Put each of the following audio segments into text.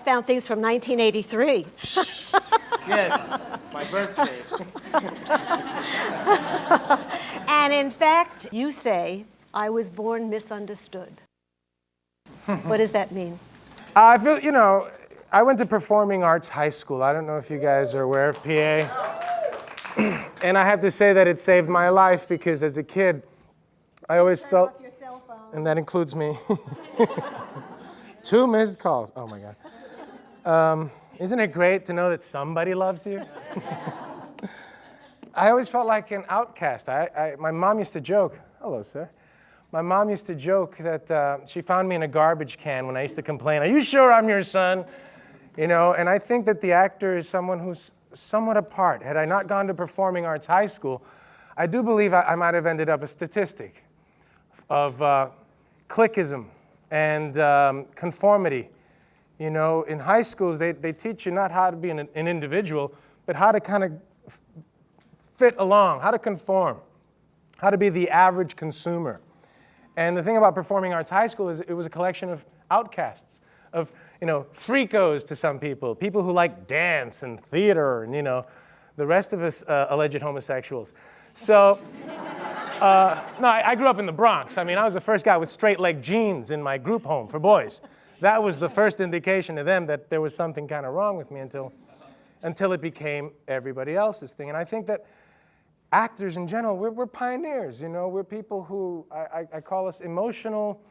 found things from 1983. Yes, my birthday. And in fact, you say, I was born misunderstood. What does that mean? I feel, I went to Performing Arts High School. I don't know if you guys are aware of PA. And I have to say that it saved my life because as a kid, I always felt, off your cell phone. and that includes me, 2 missed calls. Oh my God. Isn't it great to know that somebody loves you? I always felt like an outcast. My mom used to joke, hello, sir. My mom used to joke that she found me in a garbage can when I used to complain, are you sure I'm your son? And I think that the actor is someone who's somewhat apart. Had I not gone to Performing Arts High School, I do believe I might have ended up a statistic of cliquism and conformity. In high schools, they teach you not how to be an individual, but how to kind of fit along, how to conform, how to be the average consumer. And the thing about Performing Arts High School is it was a collection of outcasts, of freakos to some people, people who like dance and theater, and the rest of us alleged homosexuals. So, no, I grew up in the Bronx. I mean, I was the first guy with straight leg jeans in my group home for boys. That was the first indication to them that there was something kind of wrong with me until it became everybody else's thing. And I think that actors in general, we're pioneers, we're people who, I call us emotional,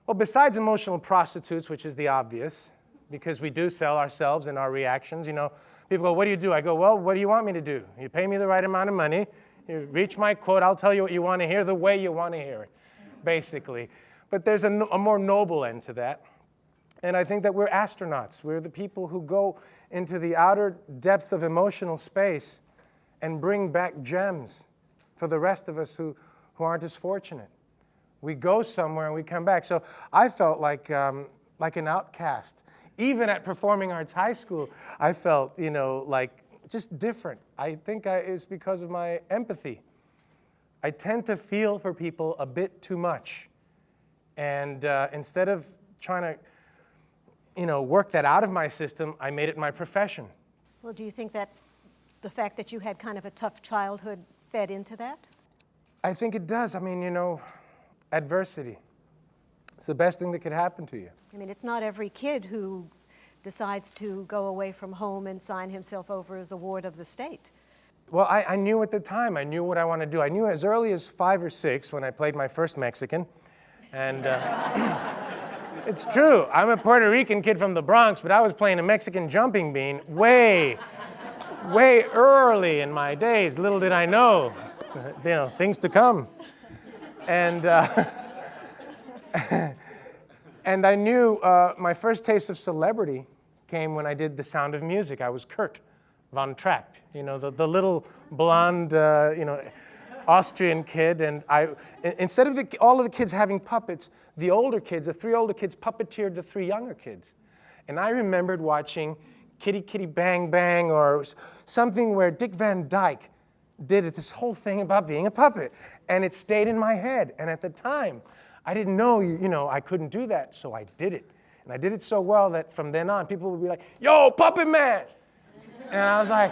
well, besides emotional prostitutes, which is the obvious, because we do sell ourselves and our reactions, people go, what do you do? I go, well, what do you want me to do? You pay me the right amount of money, you reach my quote, I'll tell you what you want to hear the way you want to hear it, basically. But there's a more noble end to that. And I think that we're astronauts. We're the people who go into the outer depths of emotional space and bring back gems for the rest of us who aren't as fortunate. We go somewhere and we come back. So I felt like an outcast. Even at Performing Arts High School, I felt, like just different. I think it's because of my empathy. I tend to feel for people a bit too much. And instead of trying to, work that out of my system, I made it my profession. Well, do you think that the fact that you had kind of a tough childhood fed into that? I think it does. I mean, adversity. It's the best thing that could happen to you. I mean, it's not every kid who decides to go away from home and sign himself over as a ward of the state. Well, I knew at the time. I knew what I wanted to do. I knew as early as 5 or 6 when I played my first Mexican. And it's true. I'm a Puerto Rican kid from the Bronx, but I was playing a Mexican jumping bean way early in my days. Little did I know, things to come. And and I knew my first taste of celebrity came when I did The Sound of Music. I was Kurt von Trapp, the little blonde, Austrian kid. And instead of all of the kids having puppets, the 3 older kids puppeteered the 3 younger kids. And I remembered watching Kitty Kitty Bang Bang or something where Dick Van Dyke did this whole thing about being a puppet. And it stayed in my head. And at the time, I didn't know, I couldn't do that, so I did it. And I did it so well that from then on, people would be like, yo, Puppet Man! And I was like,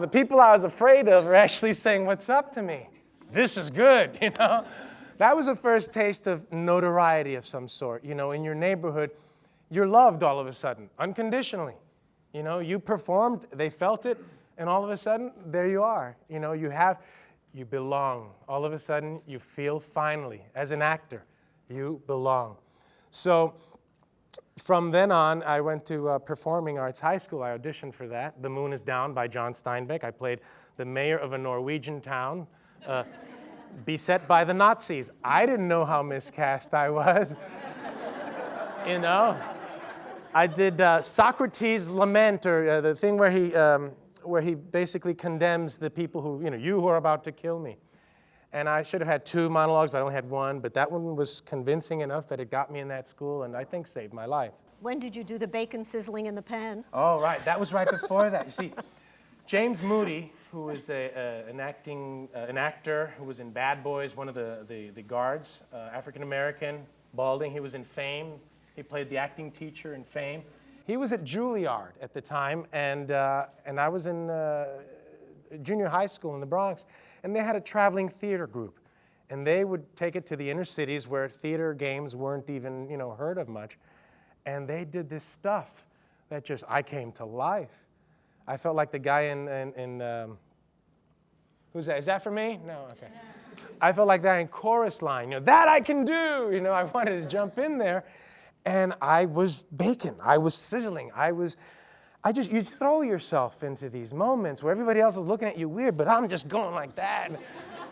the people I was afraid of are actually saying, what's up to me? This is good, That was the first taste of notoriety of some sort. In your neighborhood, you're loved all of a sudden, unconditionally. You performed, they felt it, and all of a sudden, there you are. You belong. All of a sudden, you feel finally, as an actor, you belong. So from then on, I went to Performing Arts High School. I auditioned for that. The Moon is Down by John Steinbeck. I played the mayor of a Norwegian town beset by the Nazis. I didn't know how miscast I was. I did Socrates' Lament, or the thing where he basically condemns the people who, you who are about to kill me. And I should have had 2 monologues, but I only had 1. But that one was convincing enough that it got me in that school and I think saved my life. When did you do the bacon sizzling in the pan? Oh, right. That was right before that. You see, James Moody, who was an actor who was in Bad Boys, one of the guards, African-American, balding. He was in Fame. He played the acting teacher in Fame. He was at Juilliard at the time, and I was in junior high school in the Bronx, and they had a traveling theater group. And they would take it to the inner cities where theater games weren't even, heard of much. And they did this stuff that just, I came to life. I felt like the guy in who's that? Is that for me? No, okay. I felt like that in Chorus Line, that I can do. I wanted to jump in there. And I was baking. I was sizzling. You throw yourself into these moments where everybody else is looking at you weird, but I'm just going like that.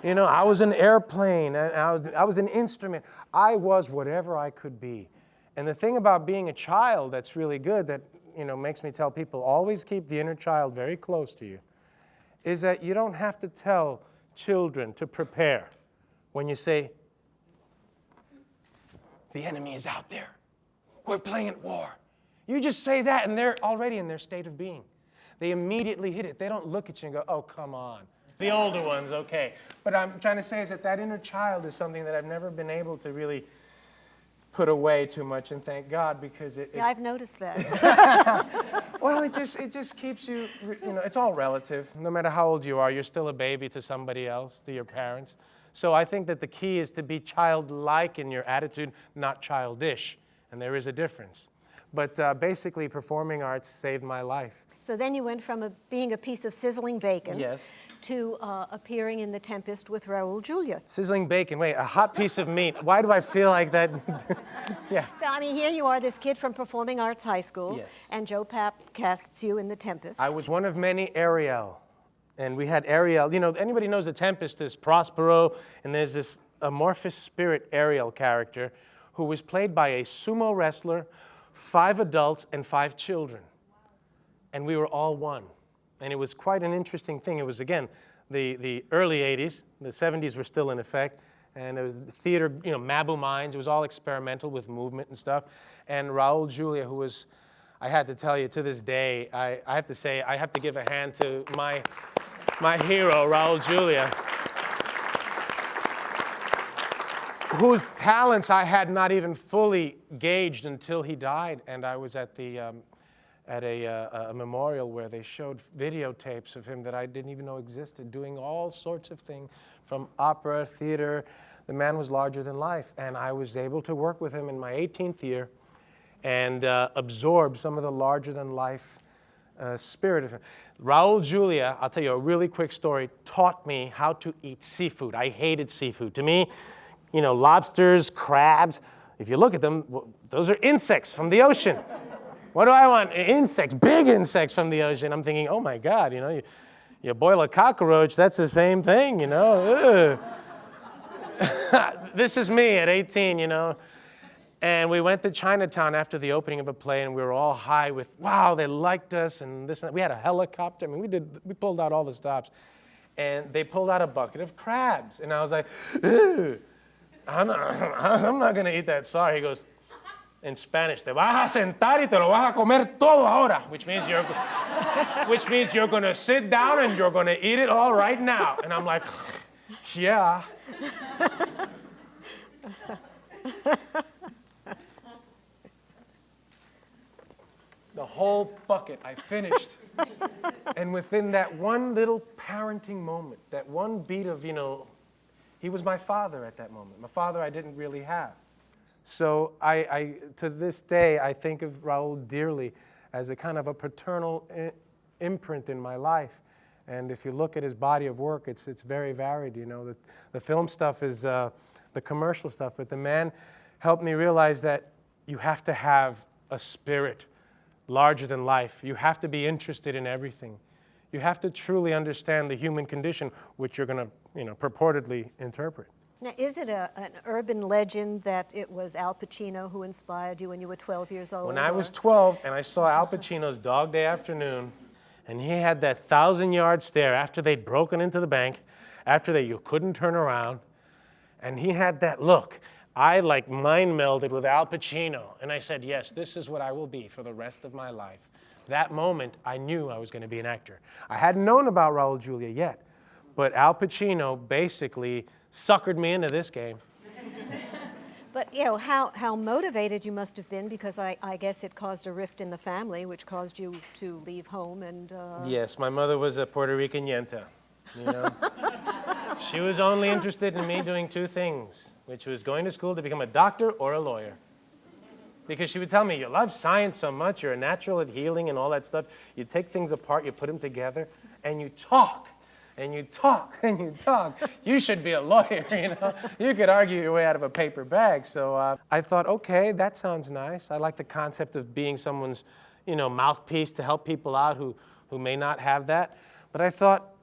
I was an airplane, and I was an instrument. I was whatever I could be. And the thing about being a child that's really good, that makes me tell people, always keep the inner child very close to you, is that you don't have to tell children to prepare when you say, the enemy is out there. We're playing at war. You just say that, and they're already in their state of being. They immediately hit it. They don't look at you and go, oh, come on. The older ones, okay. But I'm trying to say is that inner child is something that I've never been able to really put away too much, and thank God, because Yeah, I've noticed that. Well, it just keeps you, it's all relative. No matter how old you are, you're still a baby to somebody else, to your parents. So I think that the key is to be childlike in your attitude, not childish, and there is a difference. But basically, performing arts saved my life. So then you went from being a piece of sizzling bacon Yes. to appearing in The Tempest with Raul Julia. Sizzling bacon, wait, a hot piece of meat. Why do I feel like that? Yeah. So, here you are, this kid from Performing Arts High School, Yes. and Joe Papp casts you in The Tempest. I was one of many Ariel. And we had Ariel. Anybody knows The Tempest is Prospero, and there's this amorphous spirit Ariel character who was played by a sumo wrestler, 5 adults, and 5 children. And we were all one. And it was quite an interesting thing. It was, again, the early 80s. The 70s were still in effect. And it was theater, Mabu Minds. It was all experimental with movement and stuff. And Raul Julia, who was, I had to tell you, to this day, I have to say, I have to give a hand to my hero, Raul Julia, whose talents I had not even fully gauged until he died. And I was at a memorial where they showed videotapes of him that I didn't even know existed, doing all sorts of things, from opera, theater. The man was larger than life. And I was able to work with him in my 18th year and absorb some of the larger than life spirit of him. Raul Julia, I'll tell you a really quick story, taught me how to eat seafood. I hated seafood. To me, lobsters, crabs, if you look at them, those are insects from the ocean. What do I want? Insects, big insects from the ocean. I'm thinking, oh my God, you boil a cockroach, that's the same thing, This is me at 18, And we went to Chinatown after the opening of a play, and we were all high with, wow, they liked us, and this and that. We had a helicopter. We pulled out all the stops. And they pulled out a bucket of crabs. And I was like, ew, I'm not going to eat that. Sorry. He goes, in Spanish, te vas a sentar y te lo vas a comer todo ahora, which means you're going to sit down and you're going to eat it all right now. And I'm like, yeah. The whole bucket, I finished. And within that one little parenting moment, that one beat of, he was my father at that moment. My father I didn't really have. So I to this day, I think of Raul dearly as a kind of a paternal imprint in my life. And if you look at his body of work, it's very varied. The film stuff is the commercial stuff, but the man helped me realize that you have to have a spirit larger than life. You have to be interested in everything. You have to truly understand the human condition, which you're going to, purportedly interpret. Now, is it an urban legend that it was Al Pacino who inspired you when you were 12 years old? When I was 12 and I saw Al Pacino's Dog Day Afternoon, and he had that 1,000-yard stare after they'd broken into the bank, after you couldn't turn around, and he had that look. I mind melded with Al Pacino, and I said, yes, this is what I will be for the rest of my life. That moment, I knew I was going to be an actor. I hadn't known about Raul Julia yet, but Al Pacino basically suckered me into this game. But, you know, how motivated you must have been, because I guess it caused a rift in the family, which caused you to leave home and... Yes, my mother was a Puerto Rican yenta, you know. She was only interested in me doing two things, which was going to school to become a doctor or a lawyer. Because she would tell me, you love science so much, you're a natural at healing and all that stuff. You take things apart, you put them together, and you talk. And you talk, and you talk. You should be a lawyer, you know. You could argue your way out of a paper bag. So I thought, okay, that sounds nice. I like the concept of being someone's, you know, mouthpiece to help people out who may not have that. But I thought,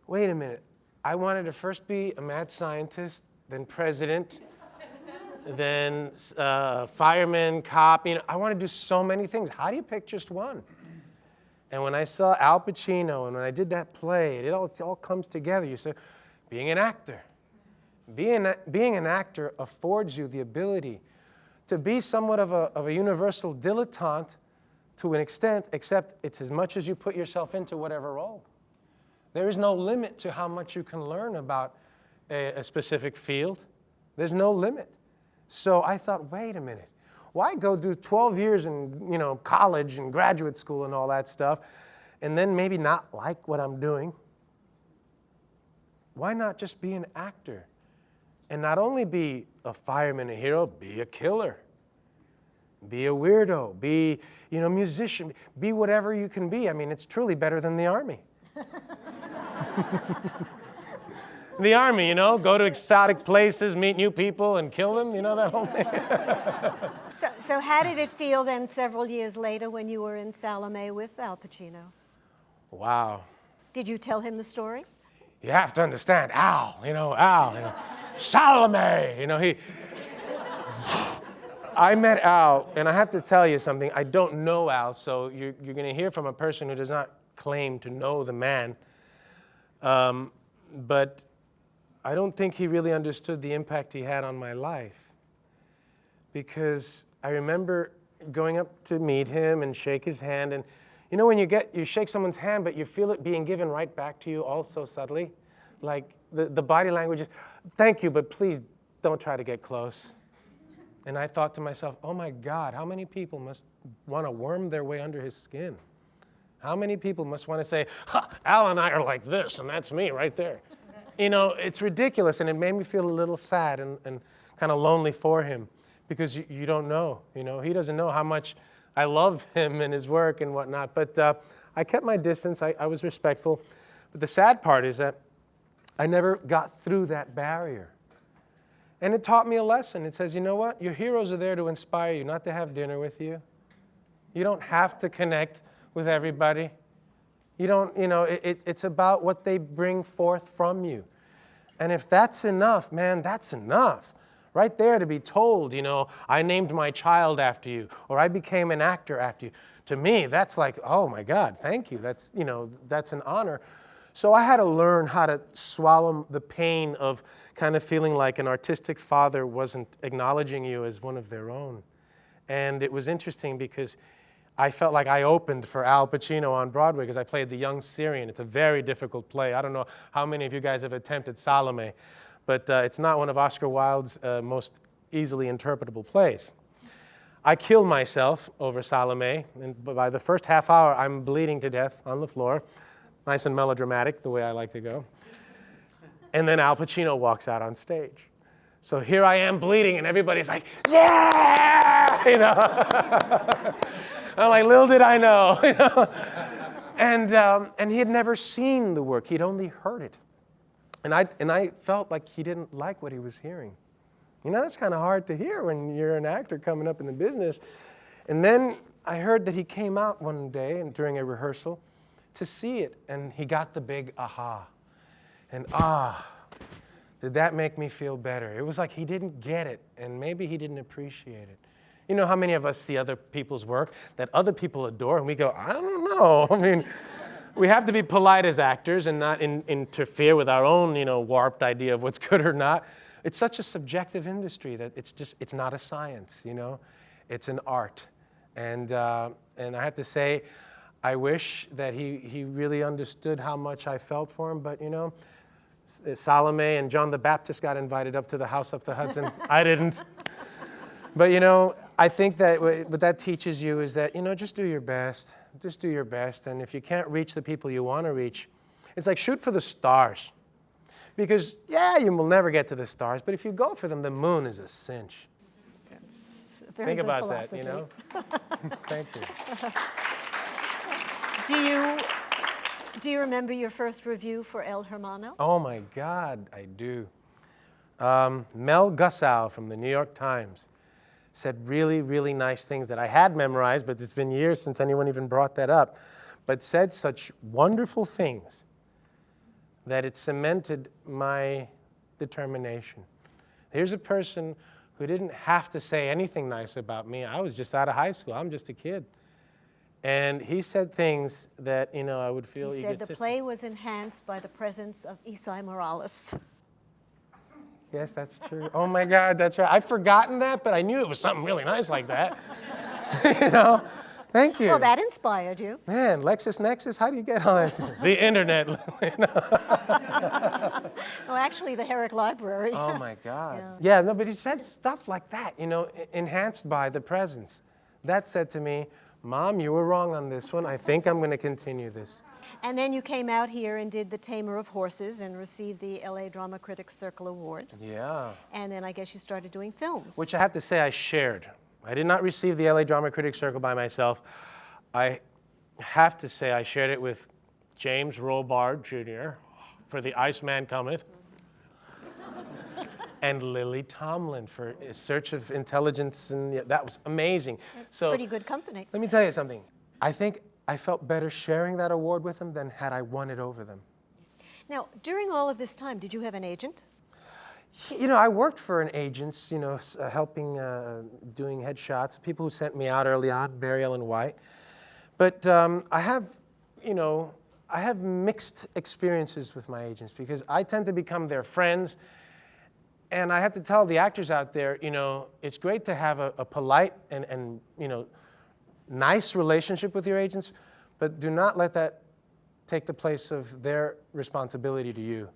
wait a minute. I wanted to first be a mad scientist, then president, then fireman, cop. You know, I want to do so many things. How do you pick just one? And when I saw Al Pacino, and when I did that play, it all comes together. You say, being an actor. Being an actor affords you the ability to be somewhat of a universal dilettante to an extent, except it's as much as you put yourself into whatever role. There is no limit to how much you can learn about a specific field. There's no limit. So I thought, wait a minute. Why go do 12 years in, you know, college and graduate school and all that stuff, and then maybe not like what I'm doing? Why not just be an actor? And not only be a fireman, a hero, be a killer. Be a weirdo, be, you know, musician, be whatever you can be. I mean, it's truly better than the Army. The Army, you know, go to exotic places, meet new people, and kill them, you know, that whole thing. So how did it feel then several years later when you were in Salome with Al Pacino? Wow. Did you tell him the story? You have to understand, Al, you know, Salome, you know, I met Al, and I have to tell you something. I don't know Al, so you're going to hear from a person who does not claim to know the man. But I don't think he really understood the impact he had on my life. Because I remember going up to meet him and shake his hand, and you know when you shake someone's hand, but you feel it being given right back to you all so subtly? Like the body language is, thank you, but please don't try to get close. And I thought to myself, oh my God, how many people must want to worm their way under his skin? How many people must want to say, Al and I are like this, and that's me right there. You know, it's ridiculous, and it made me feel a little sad and kind of lonely for him, because you don't know, you know. He doesn't know how much I love him and his work and whatnot. But I kept my distance. I was respectful. But the sad part is that I never got through that barrier. And it taught me a lesson. It says, you know what? Your heroes are there to inspire you, not to have dinner with you. You don't have to connect with everybody. You don't, you know, it's about what they bring forth from you. And if that's enough, man, that's enough. Right there to be told, you know, I named my child after you, or I became an actor after you. To me, that's like, oh my God, thank you. That's, you know, that's an honor. So I had to learn how to swallow the pain of kind of feeling like an artistic father wasn't acknowledging you as one of their own. And it was interesting because I felt like I opened for Al Pacino on Broadway because I played the young Syrian. It's a very difficult play. I don't know how many of you guys have attempted Salome, but it's not one of Oscar Wilde's most easily interpretable plays. I killed myself over Salome, and by the first half hour, I'm bleeding to death on the floor. Nice and melodramatic, the way I like to go. And then Al Pacino walks out on stage. So here I am bleeding, and everybody's like, yeah! You know? I'm like, little did I know. You know? And he had never seen the work. He'd only heard it. And I felt like he didn't like what he was hearing. You know, that's kind of hard to hear when you're an actor coming up in the business. And then I heard that he came out one day and during a rehearsal to see it, and he got the big aha. And did that make me feel better? It was like he didn't get it, and maybe he didn't appreciate it. You know how many of us see other people's work that other people adore, and we go, I don't know. I mean, we have to be polite as actors and not interfere with our own, you know, warped idea of what's good or not. It's such a subjective industry that it's not a science, you know. It's an art. And I have to say, I wish that he really understood how much I felt for him, but, you know, Salome and John the Baptist got invited up to the house up the Hudson. I didn't. But, you know, I think that what that teaches you is that, you know, just do your best. Just do your best. And if you can't reach the people you want to reach, it's like shoot for the stars. Because, yeah, you will never get to the stars, but if you go for them, the moon is a cinch. Very Think good about philosophy. that, you know? Thank you. Do you remember your first review for El Hermano? Oh, my God, I do. Mel Gussow from the New York Times said really, really nice things that I had memorized, but it's been years since anyone even brought that up, but said such wonderful things that it cemented my determination. Here's a person who didn't have to say anything nice about me. I was just out of high school. I'm just a kid. And he said things that, you know, I would feel He said the play was enhanced by the presence of Esai Morales. Yes, that's true. Oh my God, that's right. I've forgotten that, but I knew it was something really nice like that. You know? Thank you. Well, that inspired you. Man, LexisNexis, how do you get on it? The internet. Oh, actually, the Herrick Library. Oh my God. Yeah, no, but he said stuff like that, you know, enhanced by the presence. That said to me, Mom, you were wrong on this one. I think I'm going to continue this. And then you came out here and did The Tamer of Horses and received the LA Drama Critics Circle Award. Yeah. And then I guess you started doing films. Which I have to say I shared. I did not receive the LA Drama Critics Circle by myself. I have to say I shared it with James Robard Jr. for The Iceman Cometh, and Lily Tomlin for Search of Intelligence, and that was amazing. That's pretty good company. Let me tell you something. I think I felt better sharing that award with them than had I won it over them. Now, during all of this time, did you have an agent? You know, I worked for an agent, you know, helping, doing headshots, people who sent me out early on, Barry Ellen White. But I have, you know, I have mixed experiences with my agents because I tend to become their friends. And I have to tell the actors out there, you know, it's great to have a polite and, you know, nice relationship with your agents, but do not let that take the place of their responsibility to you.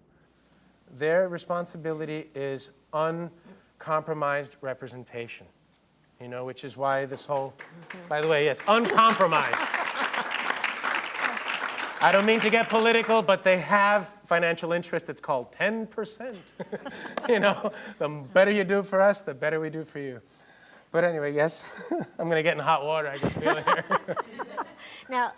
Their responsibility is uncompromised representation, you know, which is why this whole, by the way, yes, uncompromised. I don't mean to get political, but they have financial interest. It's called 10%. You know, the better you do for us, the better we do for you. But anyway, yes, I'm going to get in hot water. I can feel it here. Now,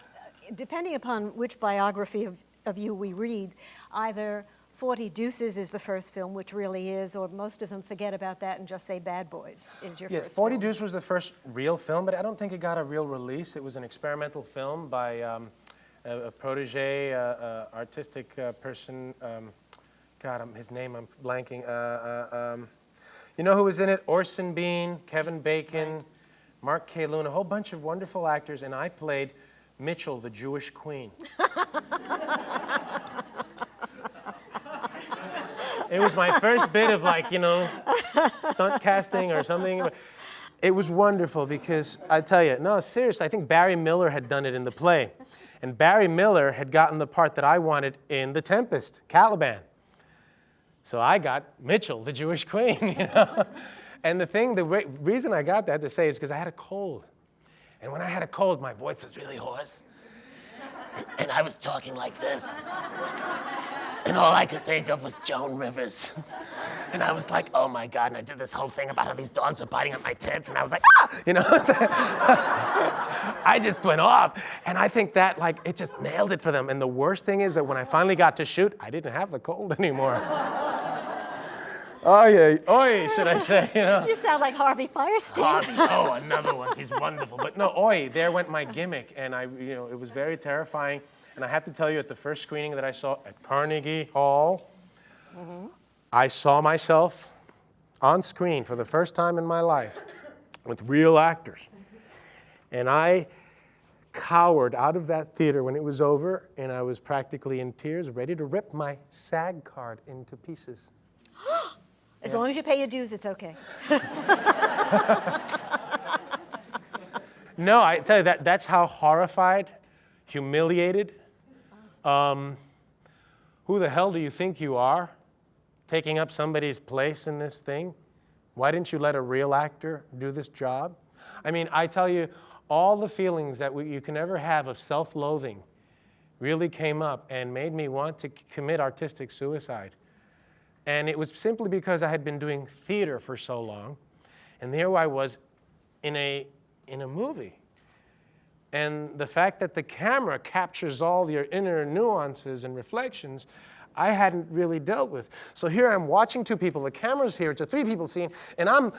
depending upon which biography of you we read, either 40 Deuces is the first film, which really is, or most of them forget about that and just say Bad Boys is your first 40 film. Deuces was the first real film, but I don't think it got a real release. It was an experimental film by a protege, artistic person. God, his name I'm blanking. You know who was in it? Orson Bean, Kevin Bacon, right. Mark Kalun, a whole bunch of wonderful actors, and I played Mitchell, the Jewish queen. It was my first bit of, like, you know, stunt casting or something. It was wonderful because, I tell you, no, seriously, I think Barry Miller had done it in the play. And Barry Miller had gotten the part that I wanted in The Tempest, Caliban. So I got Mitchell, the Jewish queen, you know. And the reason I got that to say is because I had a cold. And when I had a cold, my voice was really hoarse. And I was talking like this. And all I could think of was Joan Rivers. And I was like, oh my God, and I did this whole thing about how these dogs were biting at my tits, and I was like, ah! You know, I just went off. And I think that, like, it just nailed it for them. And the worst thing is that when I finally got to shoot, I didn't have the cold anymore. Oh yeah, oi, should I say, you know? You sound like Harvey Fierstein. Harvey, oh, another one, he's wonderful. But no, oi, there went my gimmick, and you know, it was very terrifying. And I have to tell you, at the first screening that I saw at Carnegie Hall, I saw myself on screen for the first time in my life with real actors. And I cowered out of that theater when it was over, and I was practically in tears, ready to rip my SAG card into pieces. As long as you pay your dues, it's okay. No, I tell you, that's how horrified, humiliated, who the hell do you think you are, taking up somebody's place in this thing? Why didn't you let a real actor do this job? I mean, I tell you, all the feelings that you can ever have of self-loathing really came up and made me want to commit artistic suicide. And it was simply because I had been doing theater for so long, and there I was in a movie. And the fact that the camera captures all your inner nuances and reflections, I hadn't really dealt with. So here I'm watching two people, the camera's here, it's a three-people scene, and I'm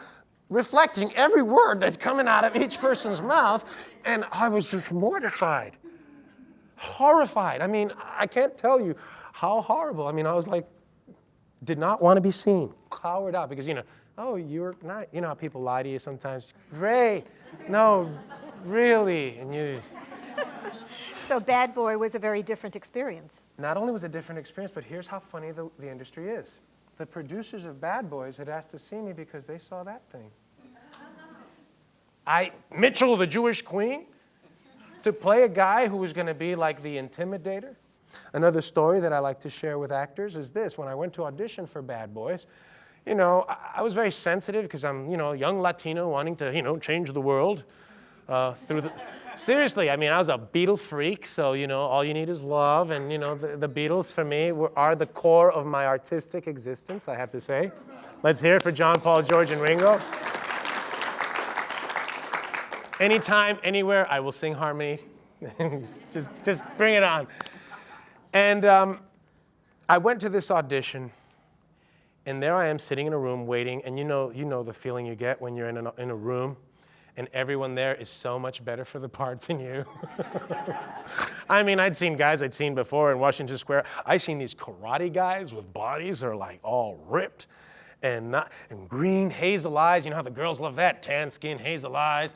reflecting every word that's coming out of each person's mouth, and I was just mortified, horrified. I mean, I can't tell you how horrible. I mean, I was like, did not want to be seen, cowered out, because, you know, oh, you're not, you know how people lie to you sometimes? Ray, no, really, and you... So Bad Boy was a very different experience. Not only was it a different experience, but here's how funny the industry is. The producers of Bad Boys had asked to see me because they saw that thing. Mitchell, the Jewish queen, to play a guy who was going to be like the intimidator. Another story that I like to share with actors is this. When I went to audition for Bad Boys, you know, I was very sensitive because I'm, you know, a young Latino wanting to, you know, change the world through the... Seriously, I mean, I was a Beatle freak, so, you know, all you need is love, and, you know, the Beatles, for me, are the core of my artistic existence, I have to say. Let's hear it for John, Paul, George, and Ringo. Anytime, anywhere, I will sing harmony. just bring it on. And I went to this audition, and there I am sitting in a room waiting, and you know the feeling you get when you're in a room, and everyone there is so much better for the part than you. I mean, I'd seen guys I'd seen before in Washington Square. I'd seen these karate guys with bodies that are like all ripped and green, hazel eyes. You know how the girls love that, tan skin, hazel eyes.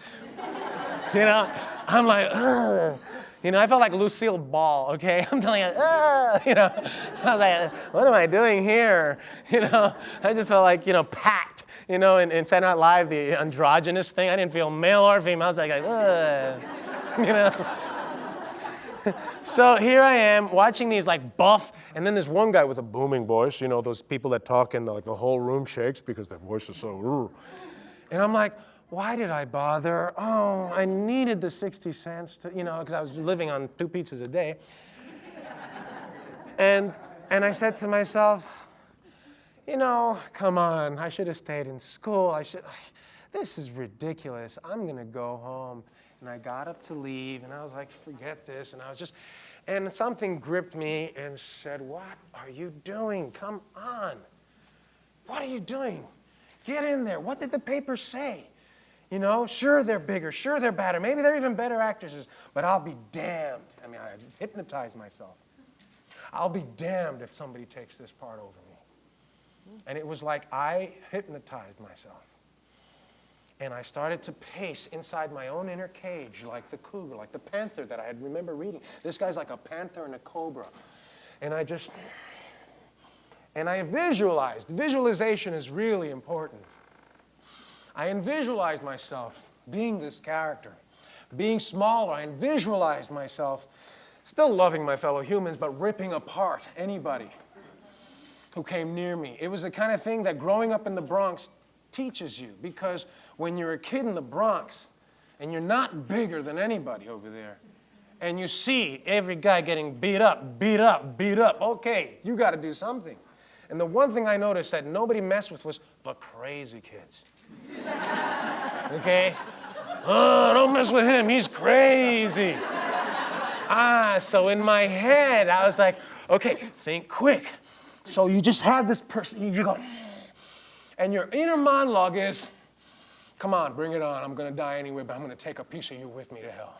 You know, I'm like, ugh. You know, I felt like Lucille Ball, okay? I'm telling you, you know. I was like, what am I doing here? You know, I just felt like, you know, packed, you know, in Saturday Night Live, the androgynous thing. I didn't feel male or female. I was like, ugh, you know. So here I am watching these like buff, and then there's one guy with a booming voice, you know, those people that talk and the whole room shakes because their voice is so, and I'm like, why did I bother? Oh, I needed the 60 cents to, you know, because I was living on 2 pizzas a day. And I said to myself, you know, come on, I should have stayed in school. This is ridiculous. I'm gonna go home. And I got up to leave, and I was like, forget this. And something gripped me and said, what are you doing? Come on. What are you doing? Get in there. What did the paper say? You know, sure they're bigger, sure they're better, maybe they're even better actresses, but I'll be damned. I mean, I hypnotized myself. I'll be damned if somebody takes this part over me. And it was like I hypnotized myself. And I started to pace inside my own inner cage like the cougar, like the panther that I had remember reading. This guy's like a panther and a cobra. And I visualized. Visualization is really important. I visualized myself being this character, being smaller. I visualized myself still loving my fellow humans, but ripping apart anybody who came near me. It was the kind of thing that growing up in the Bronx teaches you, because when you're a kid in the Bronx and you're not bigger than anybody over there, and you see every guy getting beat up, okay, you got to do something. And the one thing I noticed that nobody messed with was the crazy kids. Okay? Oh, don't mess with him, he's crazy. So in my head, I was like, okay, think quick. So you just have this person, you go, and your inner monologue is, come on, bring it on. I'm going to die anyway, but I'm going to take a piece of you with me to hell.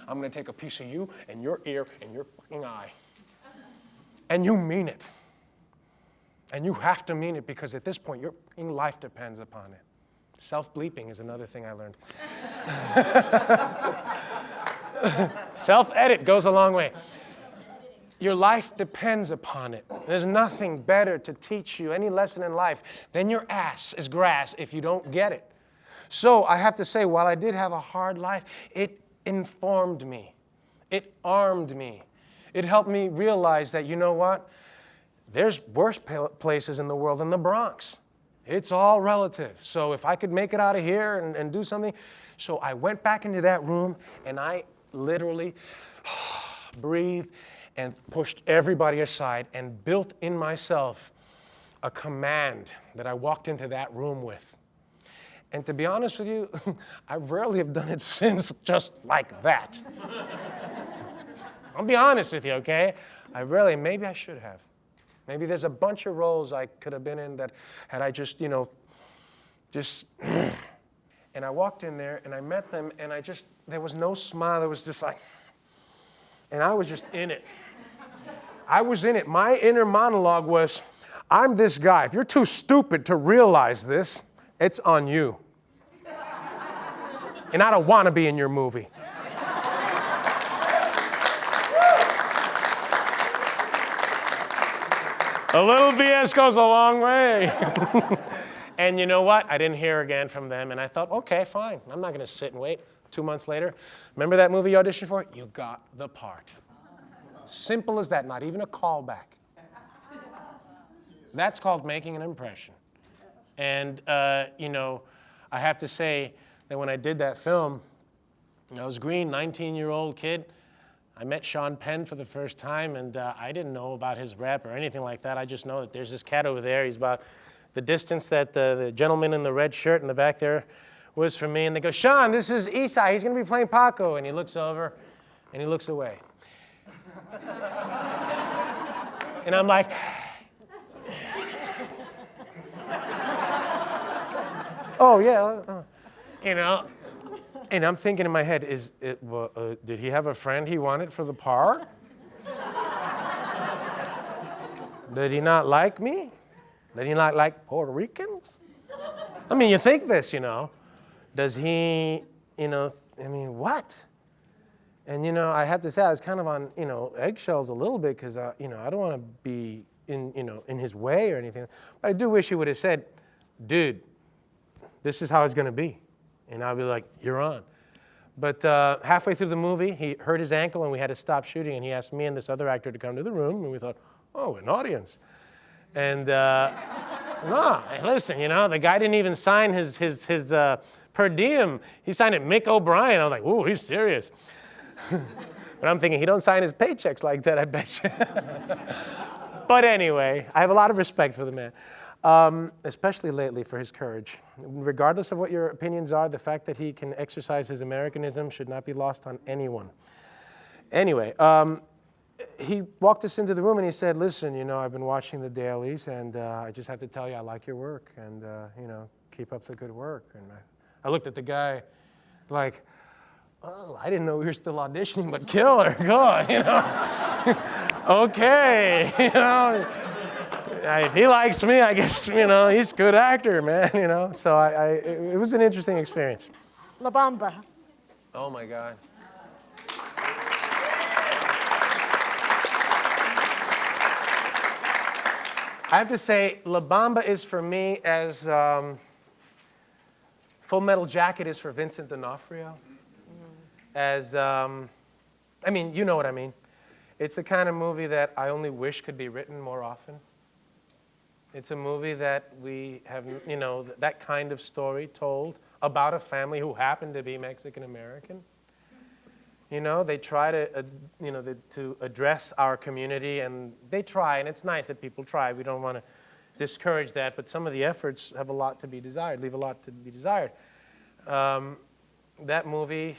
I'm going to take a piece of you and your ear and your fucking eye. And you mean it. And you have to mean it, because at this point, your fucking life depends upon it. Self-bleeping is another thing I learned. Self-edit goes a long way. Your life depends upon it. There's nothing better to teach you any lesson in life than your ass is grass if you don't get it. So I have to say, while I did have a hard life, it informed me. It armed me. It helped me realize that, you know what? there's worse places in the world than the Bronx. It's all relative. So if I could make it out of here and do something. So I went back into that room and I literally breathed and pushed everybody aside and built in myself a command that I walked into that room with. And to be honest with you, I rarely have done it since just like that. I'll be honest with you, okay? Maybe I should have. Maybe there's a bunch of roles I could have been in that had I just, and I walked in there and I met them and there was no smile, it was just like, and I was just in it. I was in it. My inner monologue was, I'm this guy. If you're too stupid to realize this, it's on you. And I don't want to be in your movie. A little BS goes a long way. And you know what? I didn't hear again from them. And I thought, okay, fine. I'm not going to sit and wait. 2 months later, remember that movie you auditioned for? You got the part. Simple as that, not even a callback. That's called making an impression. And, I have to say that when I did that film, I was green, 19-year-old kid. I met Sean Penn for the first time, and I didn't know about his rep or anything like that. I just know that there's this cat over there. He's about the distance that the gentleman in the red shirt in the back there was from me. And they go, Sean, this is Esai. He's going to be playing Paco. And he looks over, and he looks away. And I'm like, oh, yeah. And I'm thinking in my head, did he have a friend he wanted for the part? Did he not like me? Did he not like Puerto Ricans? I mean, you think this, Does he, what? And, I have to say, I was kind of on, eggshells a little bit because, I don't want to be in his way or anything. But I do wish he would have said, dude, this is how it's going to be. And I'll be like, you're on. But halfway through the movie, he hurt his ankle and we had to stop shooting. And he asked me and this other actor to come to the room. And we thought, oh, an audience. And no, listen, the guy didn't even sign his per diem. He signed it Mick O'Brien. I was like, ooh, he's serious. But I'm thinking, he don't sign his paychecks like that, I bet you. But anyway, I have a lot of respect for the man. Especially lately for his courage. Regardless of what your opinions are, the fact that he can exercise his Americanism should not be lost on anyone. Anyway, he walked us into the room and he said, listen, I've been watching the dailies and I just have to tell you I like your work and, keep up the good work. And I looked at the guy like, oh, I didn't know we were still auditioning, but killer, go on, Okay, if he likes me, I guess, he's a good actor, man, So it was an interesting experience. La Bamba. Oh, my God. I have to say, La Bamba is for me as Full Metal Jacket is for Vincent D'Onofrio. As, you know what I mean. It's the kind of movie that I only wish could be written more often. It's a movie that we have, that kind of story told about a family who happened to be Mexican-American. They try to, to address our community, and they try, and it's nice that people try. We don't want to discourage that, but some of the efforts have a lot to be desired, leave a lot to be desired. That movie,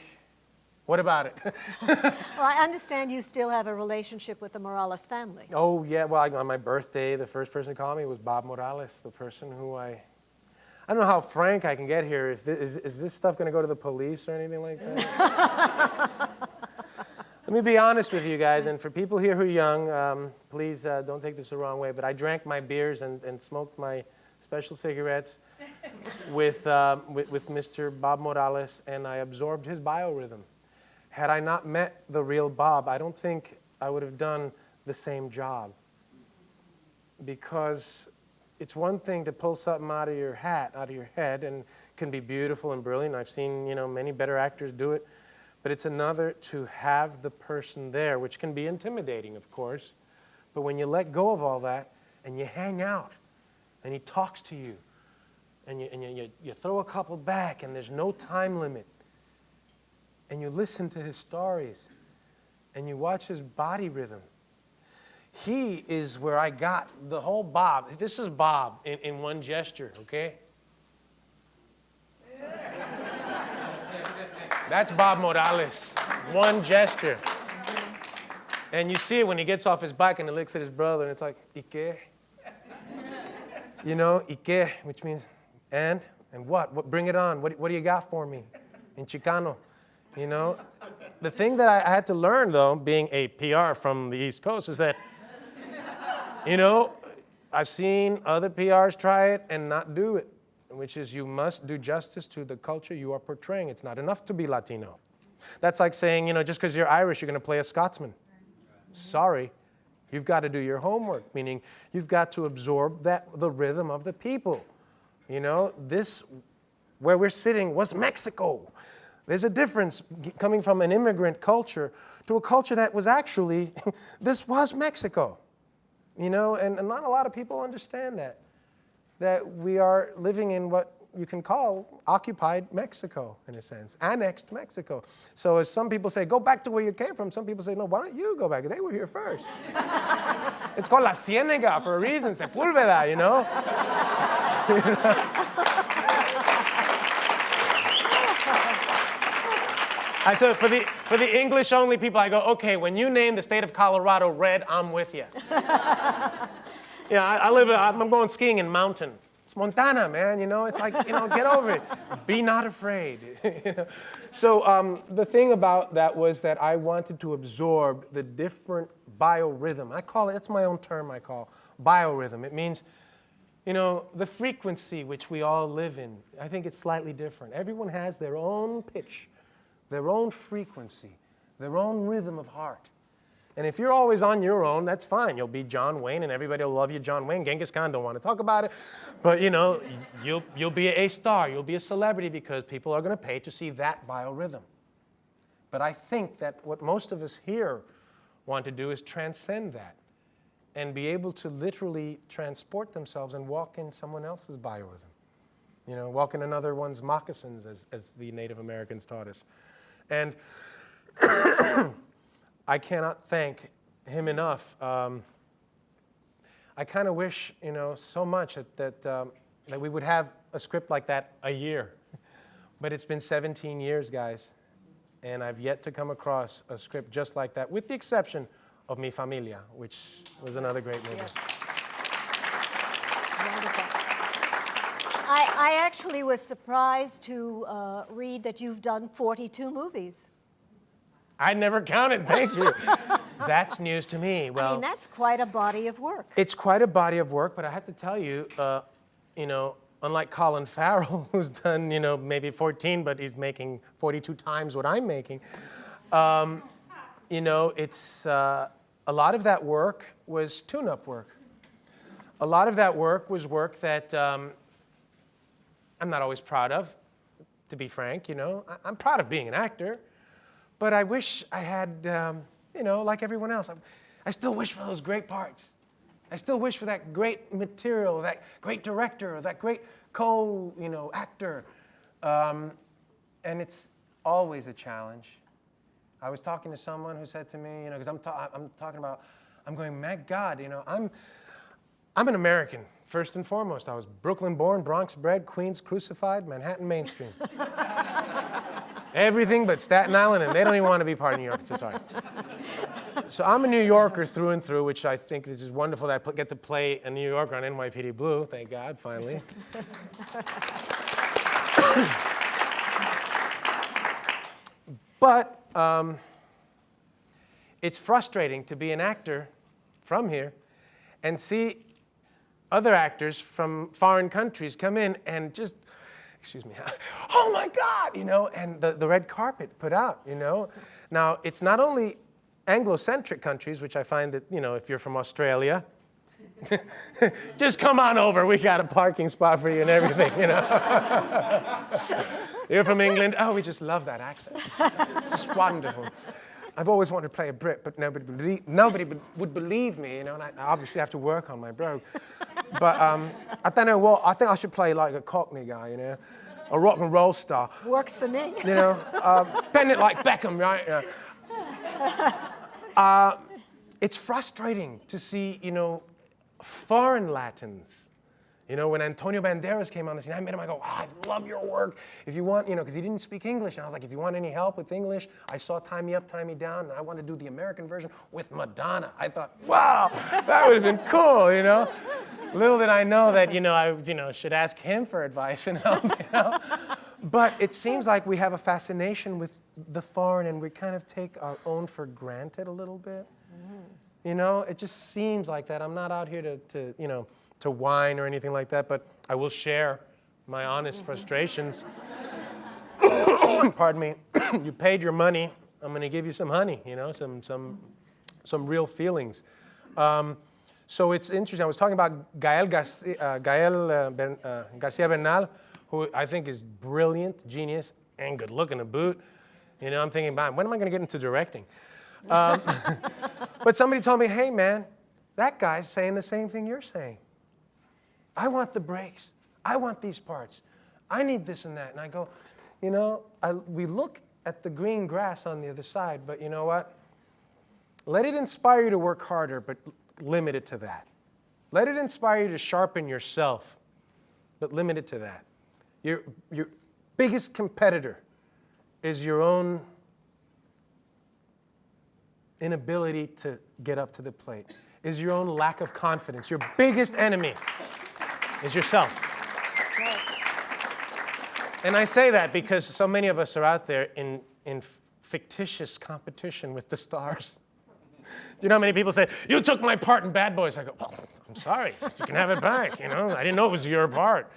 what about it? Well, I understand you still have a relationship with the Morales family. Oh, yeah. Well, on my birthday, the first person to call me was Bob Morales, the person who I don't know how frank I can get here. Is this stuff going to go to the police or anything like that? Let me be honest with you guys, and for people here who are young, please don't take this the wrong way, but I drank my beers and smoked my special cigarettes with Mr. Bob Morales, and I absorbed his biorhythm. Had I not met the real Bob, I don't think I would have done the same job. Because it's one thing to pull something out of your hat, out of your head, and can be beautiful and brilliant. I've seen, many better actors do it. But it's another to have the person there, which can be intimidating, of course. But when you let go of all that and you hang out, and he talks to you, and you throw a couple back, and there's no time limit, and you listen to his stories, and you watch his body rhythm. He is where I got the whole Bob. This is Bob in one gesture, okay? That's Bob Morales, one gesture. And you see it when he gets off his bike and he looks at his brother and it's like, ¿y qué? You know, ¿y qué? Which means, and what? Bring it on. What do you got for me? In Chicano, you know? The thing that I had to learn, though, being a PR from the East Coast, is that, you know, I've seen other PRs try it and not do it, which is you must do justice to the culture you are portraying. It's not enough to be Latino. That's like saying, you know, just because you're Irish, you're going to play a Scotsman. Sorry, you've got to do your homework, meaning you've got to absorb the rhythm of the people. You know, this, where we're sitting, was Mexico. There's a difference coming from an immigrant culture to a culture that was actually, this was Mexico. You know, and not a lot of people understand that we are living in what you can call occupied Mexico, in a sense, annexed Mexico. So as some people say, go back to where you came from, some people say, no, why don't you go back? They were here first. It's called La Ciénega for a reason, Sepúlveda, you know? I said, for the English-only people, I go, okay, when you name the state of Colorado red, I'm with you. Yeah, I'm going skiing in mountain. It's Montana, man, you know, it's like, you know, get over it. Be not afraid. You know? So the thing about that was that I wanted to absorb the different biorhythm. I call it, it's my own term I call biorhythm. It means, you know, the frequency which we all live in. I think it's slightly different. Everyone has their own pitch, their own frequency, their own rhythm of heart. And if you're always on your own, that's fine. You'll be John Wayne, and everybody will love you, John Wayne. Genghis Khan don't want to talk about it. But, you know, you'll be a star. You'll be a celebrity because people are going to pay to see that biorhythm. But I think that what most of us here want to do is transcend that and be able to literally transport themselves and walk in someone else's biorhythm. You know, walk in another one's moccasins, as the Native Americans taught us. And I cannot thank him enough. I kind of wish, you know, so much that we would have a script like that a year. But it's been 17 years, guys, and I've yet to come across a script just like that, with the exception of Mi Familia, which was another great movie. Yes. Wonderful. I actually was surprised to read that you've done 42 movies. I never counted, thank you. That's news to me. Well, I mean, that's quite a body of work. It's quite a body of work, but I have to tell you, you know, unlike Colin Farrell, who's done, you know, maybe 14, but he's making 42 times what I'm making, you know, it's, a lot of that work was tune-up work. A lot of that work was work that I'm not always proud of, to be frank, you know. I'm proud of being an actor. But I wish I had, you know, like everyone else, I still wish for those great parts. I still wish for that great material, that great director, that great you know, actor. And it's always a challenge. I was talking to someone who said to me, you know, because I'm talking about, I'm going, my God, you know, I'm an American, first and foremost. I was Brooklyn born, Bronx bred, Queens crucified, Manhattan mainstream. Everything but Staten Island, and they don't even want to be part of New York, so sorry. So I'm a New Yorker through and through, which I think this is wonderful that I get to play a New Yorker on NYPD Blue, thank God, finally. But it's frustrating to be an actor from here and see other actors from foreign countries come in and just, excuse me, oh my God, you know, and the red carpet put out, you know. Now, it's not only Anglo-centric countries, which I find that, you know, if you're from Australia, just come on over, we got a parking spot for you and everything, you know. You're from England, oh, we just love that accent. It's just wonderful. I've always wanted to play a Brit, but nobody would believe me, you know, and I obviously have to work on my brogue. But I don't know what, I think I should play like a Cockney guy, you know, a rock and roll star. Works for me. You know, bend it like Beckham, right? Yeah. It's frustrating to see, you know, foreign Latins. You know, when Antonio Banderas came on the scene, I met him, I go, I love your work. If you want, you know, because he didn't speak English. And I was like, if you want any help with English, I saw Tie Me Up, Tie Me Down, and I want to do the American version with Madonna. I thought, wow, that would have been cool, you know? Little did I know that, you know, I should ask him for advice and help, you know? But it seems like we have a fascination with the foreign, and we kind of take our own for granted a little bit. You know, it just seems like that. I'm not out here to you know, to whine or anything like that, but I will share my honest frustrations. Pardon me. You paid your money. I'm going to give you some honey, you know, some real feelings. So it's interesting. I was talking about Gael Garcia Bernal, who I think is brilliant, genius, and good looking to boot. You know, I'm thinking about, when am I going to get into directing? But somebody told me, hey, man, that guy's saying the same thing you're saying. I want the breaks. I want these parts. I need this and that. And I go, you know, we look at the green grass on the other side, but you know what? Let it inspire you to work harder, but limit it to that. Let it inspire you to sharpen yourself, but limit it to that. Your biggest competitor is your own inability to get up to the plate, is your own lack of confidence. Your biggest enemy is yourself. And I say that because so many of us are out there in fictitious competition with the stars. Do you know how many people say, you took my part in Bad Boys? I go, well, I'm sorry, you can have it back, you know? I didn't know it was your part.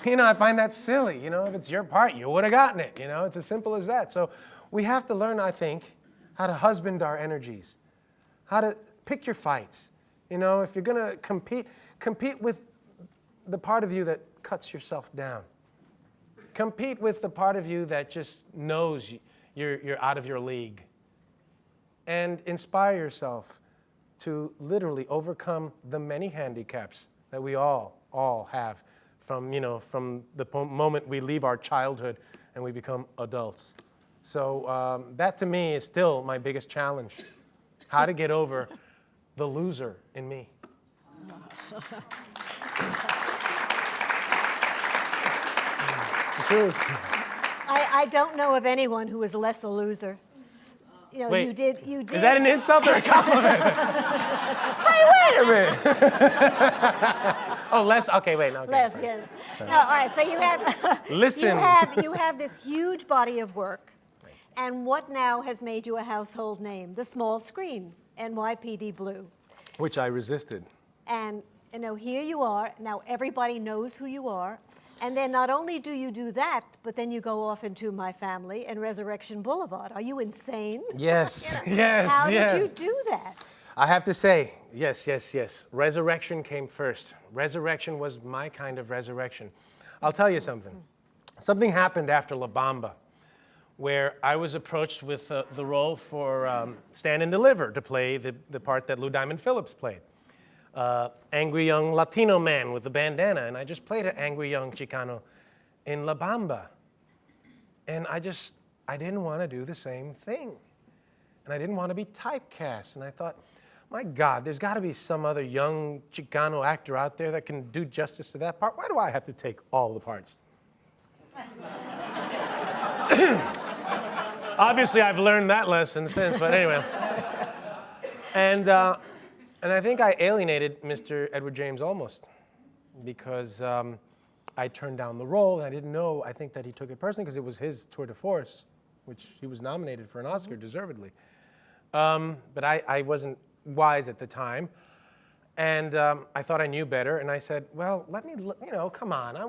You know, I find that silly, you know? If it's your part, you would have gotten it, you know? It's as simple as that. So we have to learn, I think, how to husband our energies, how to pick your fights. You know, if you're gonna compete with the part of you that cuts yourself down. Compete with the part of you that just knows you're out of your league. And inspire yourself to literally overcome the many handicaps that we all have from, you know, from the moment we leave our childhood and we become adults. So that to me is still my biggest challenge. How to get over the loser in me. The truth. I don't know of anyone who is less a loser. You know, Wait, you did. Is that an insult or a compliment? Hey, wait a minute. Oh, less. Okay, wait. No, okay, Less, sorry. yes. No, all right. So you have. Listen. You have this huge body of work, and what now has made you a household name? The small screen, NYPD Blue. Which I resisted. And you know, here you are. Now everybody knows who you are. And then not only do you do that, but then you go off into My Family and Resurrection Boulevard. Are you insane? Yes, You know, yes, how yes. did you do that? I have to say, yes. Resurrection came first. Resurrection was my kind of resurrection. I'll tell you something. Something happened after La Bamba, where I was approached with the role for Stand and Deliver, to play the part that Lou Diamond Phillips played. Angry young Latino man with a bandana, and I just played an angry young Chicano in La Bamba. And I didn't want to do the same thing. And I didn't want to be typecast. And I thought, my God, there's got to be some other young Chicano actor out there that can do justice to that part. Why do I have to take all the parts? Obviously, I've learned that lesson since, but anyway. And I think I alienated Mr. Edward James Olmos because I turned down the role, and I didn't know, I think that he took it personally because it was his tour de force, which he was nominated for an Oscar, deservedly. But I wasn't wise at the time, and I thought I knew better, and I said, well, let me, you know, come on, I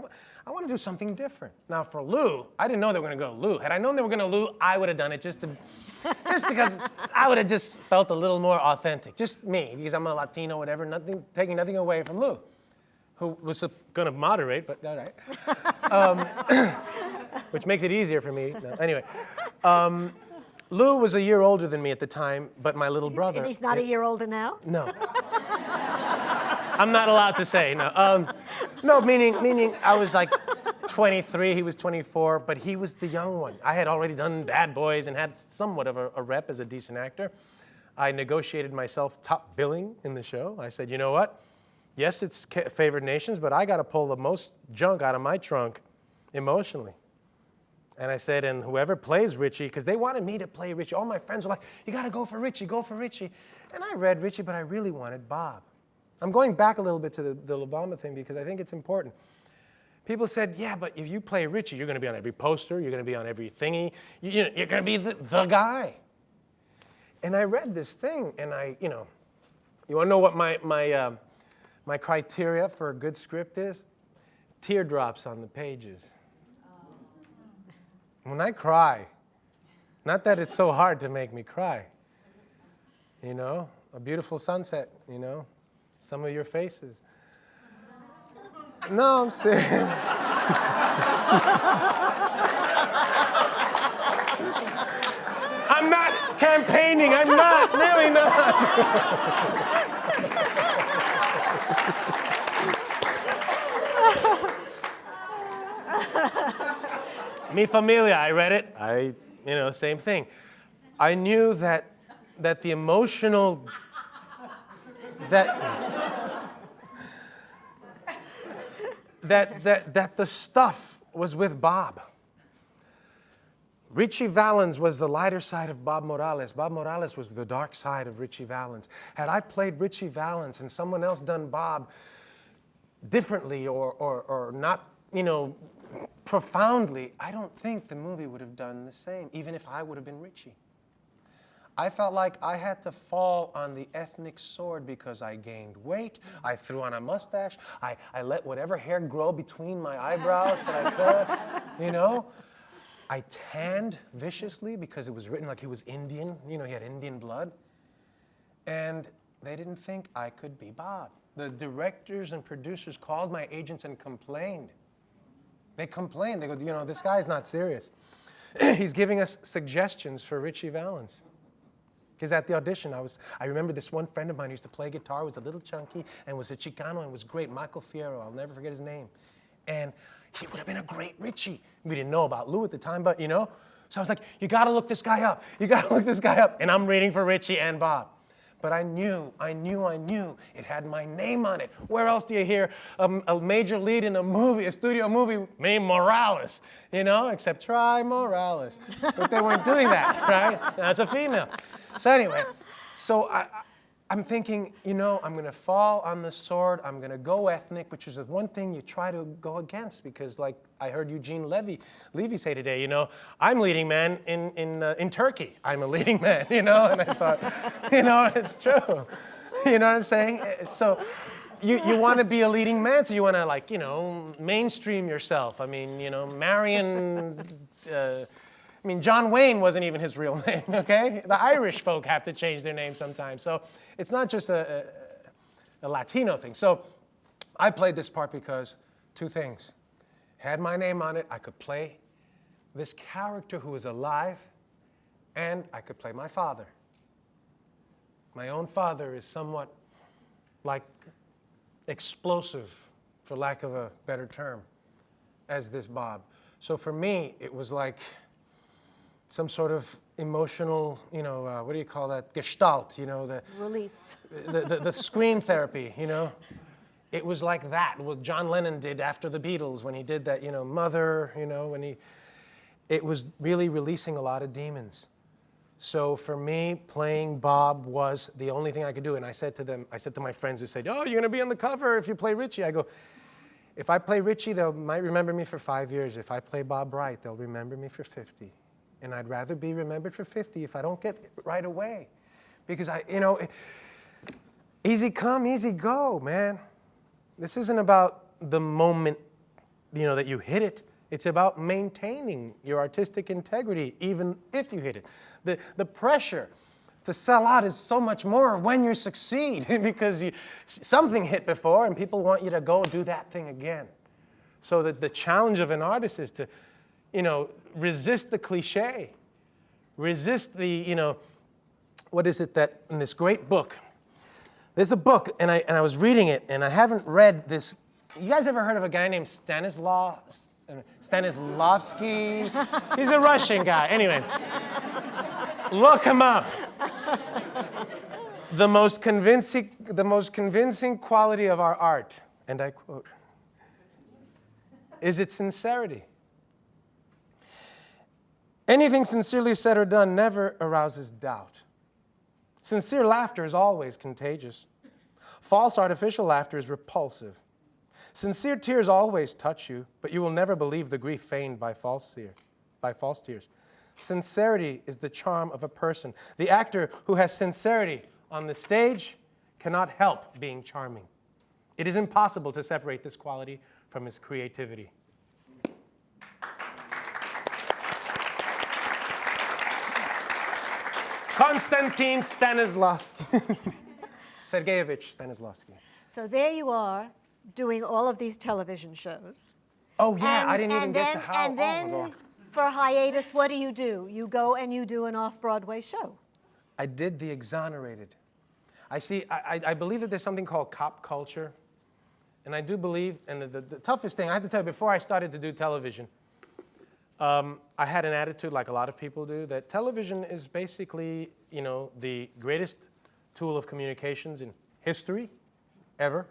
want to do something different. Now for Lou, I didn't know they were going to go to Lou. Had I known they were going to Lou, I would have done it just because I would have just felt a little more authentic. Just me, because I'm a Latino, whatever, taking nothing away from Lou, who was going to moderate, but all right. Which makes it easier for me. No, anyway. Lou was a year older than me at the time, but my little brother. And he's not a year older now? No. I'm not allowed to say, no. No, meaning I was like 23, he was 24, but he was the young one. I had already done Bad Boys and had somewhat of a rep as a decent actor. I negotiated myself top billing in the show. I said, you know what? Yes, it's favored nations, but I got to pull the most junk out of my trunk emotionally. And I said, and whoever plays Richie, because they wanted me to play Richie. All my friends were like, you got to go for Richie, go for Richie. And I read Richie, but I really wanted Bob. I'm going back a little bit to the Bamba thing because I think it's important. People said, yeah, but if you play Richie, you're going to be on every poster, you're going to be on every thingy, you're going to be the guy. And I read this thing, and you want to know what my criteria for a good script is? Teardrops on the pages. When I cry, not that it's so hard to make me cry, a beautiful sunset, some of your faces. No, I'm serious. I'm not campaigning, I'm not, really not. Mi Familia, I read it. Same thing. I knew that the emotional, that the stuff was with Bob. Richie Valens was the lighter side of Bob Morales. Bob Morales was the dark side of Richie Valens. Had I played Richie Valens and someone else done Bob differently or not, profoundly, I don't think the movie would have done the same, even if I would have been Richie. I felt like I had to fall on the ethnic sword because I gained weight, I threw on a mustache, I let whatever hair grow between my eyebrows that I could, I tanned viciously because it was written like he was Indian, he had Indian blood. And they didn't think I could be Bob. The directors and producers called my agents and complained. They complained. They go, this guy's not serious. He's giving us suggestions for Richie Valens. Because at the audition, I remember this one friend of mine who used to play guitar, was a little chunky, and was a Chicano, and was great, Michael Fierro. I'll never forget his name. And he would have been a great Richie. We didn't know about Lou at the time, but So I was like, you got to look this guy up. You got to look this guy up. And I'm reading for Richie and Bob. But I knew it had my name on it. Where else do you hear a major lead in a movie, a studio movie, named Morales, except try Morales. But they weren't doing that, right? That's a female. So anyway, I'm thinking, I'm going to fall on the sword. I'm going to go ethnic, which is the one thing you try to go against because, like I heard Eugene Levy say today, I'm leading man in Turkey. I'm a leading man, And I thought, it's true. You know what I'm saying? So you want to be a leading man, so you want to, mainstream yourself. I mean, Marion... John Wayne wasn't even his real name, okay? The Irish folk have to change their name sometimes. So it's not just a Latino thing. So I played this part because two things. Had my name on it, I could play this character who is alive, and I could play my father. My own father is somewhat like explosive, for lack of a better term, as this Bob. So for me, it was like some sort of emotional, what do you call that? Gestalt, the Release. The scream therapy, It was like that, what John Lennon did after the Beatles when he did that, Mother, it was really releasing a lot of demons. So for me, playing Bob was the only thing I could do. And I said to my friends who said, oh, you're going to be on the cover if you play Richie. I go, if I play Richie, they might remember me for 5 years. If I play Bob right, they'll remember me for 50. And I'd rather be remembered for 50 if I don't get it right away. Because easy come, easy go, man. This isn't about the moment, that you hit it. It's about maintaining your artistic integrity, even if you hit it. The pressure to sell out is so much more when you succeed because something hit before and people want you to go do that thing again. So the challenge of an artist is to, resist the cliche, resist the, what is it that in this great book? There's a book, and I was reading it, and I haven't read this. You guys ever heard of a guy named Stanislavski? He's a Russian guy. Anyway, look him up. The most convincing quality of our art, and I quote, is its sincerity. Anything sincerely said or done never arouses doubt. Sincere laughter is always contagious. False artificial laughter is repulsive. Sincere tears always touch you, but you will never believe the grief feigned by false tears. Sincerity is the charm of a person. The actor who has sincerity on the stage cannot help being charming. It is impossible to separate this quality from his creativity. Konstantin Stanislavski. Sergeyevich Stanislavski. So there you are, doing all of these television shows. Oh yeah, And- I didn't even and get then, to how. And then, oh my God. for hiatus, what do? You go and you do an off-Broadway show. I did The Exonerated. I believe that there's something called cop culture. And I do believe, and the toughest thing, I have to tell you, before I started to do television, I had an attitude, like a lot of people do, that television is basically, the greatest tool of communications in history, ever,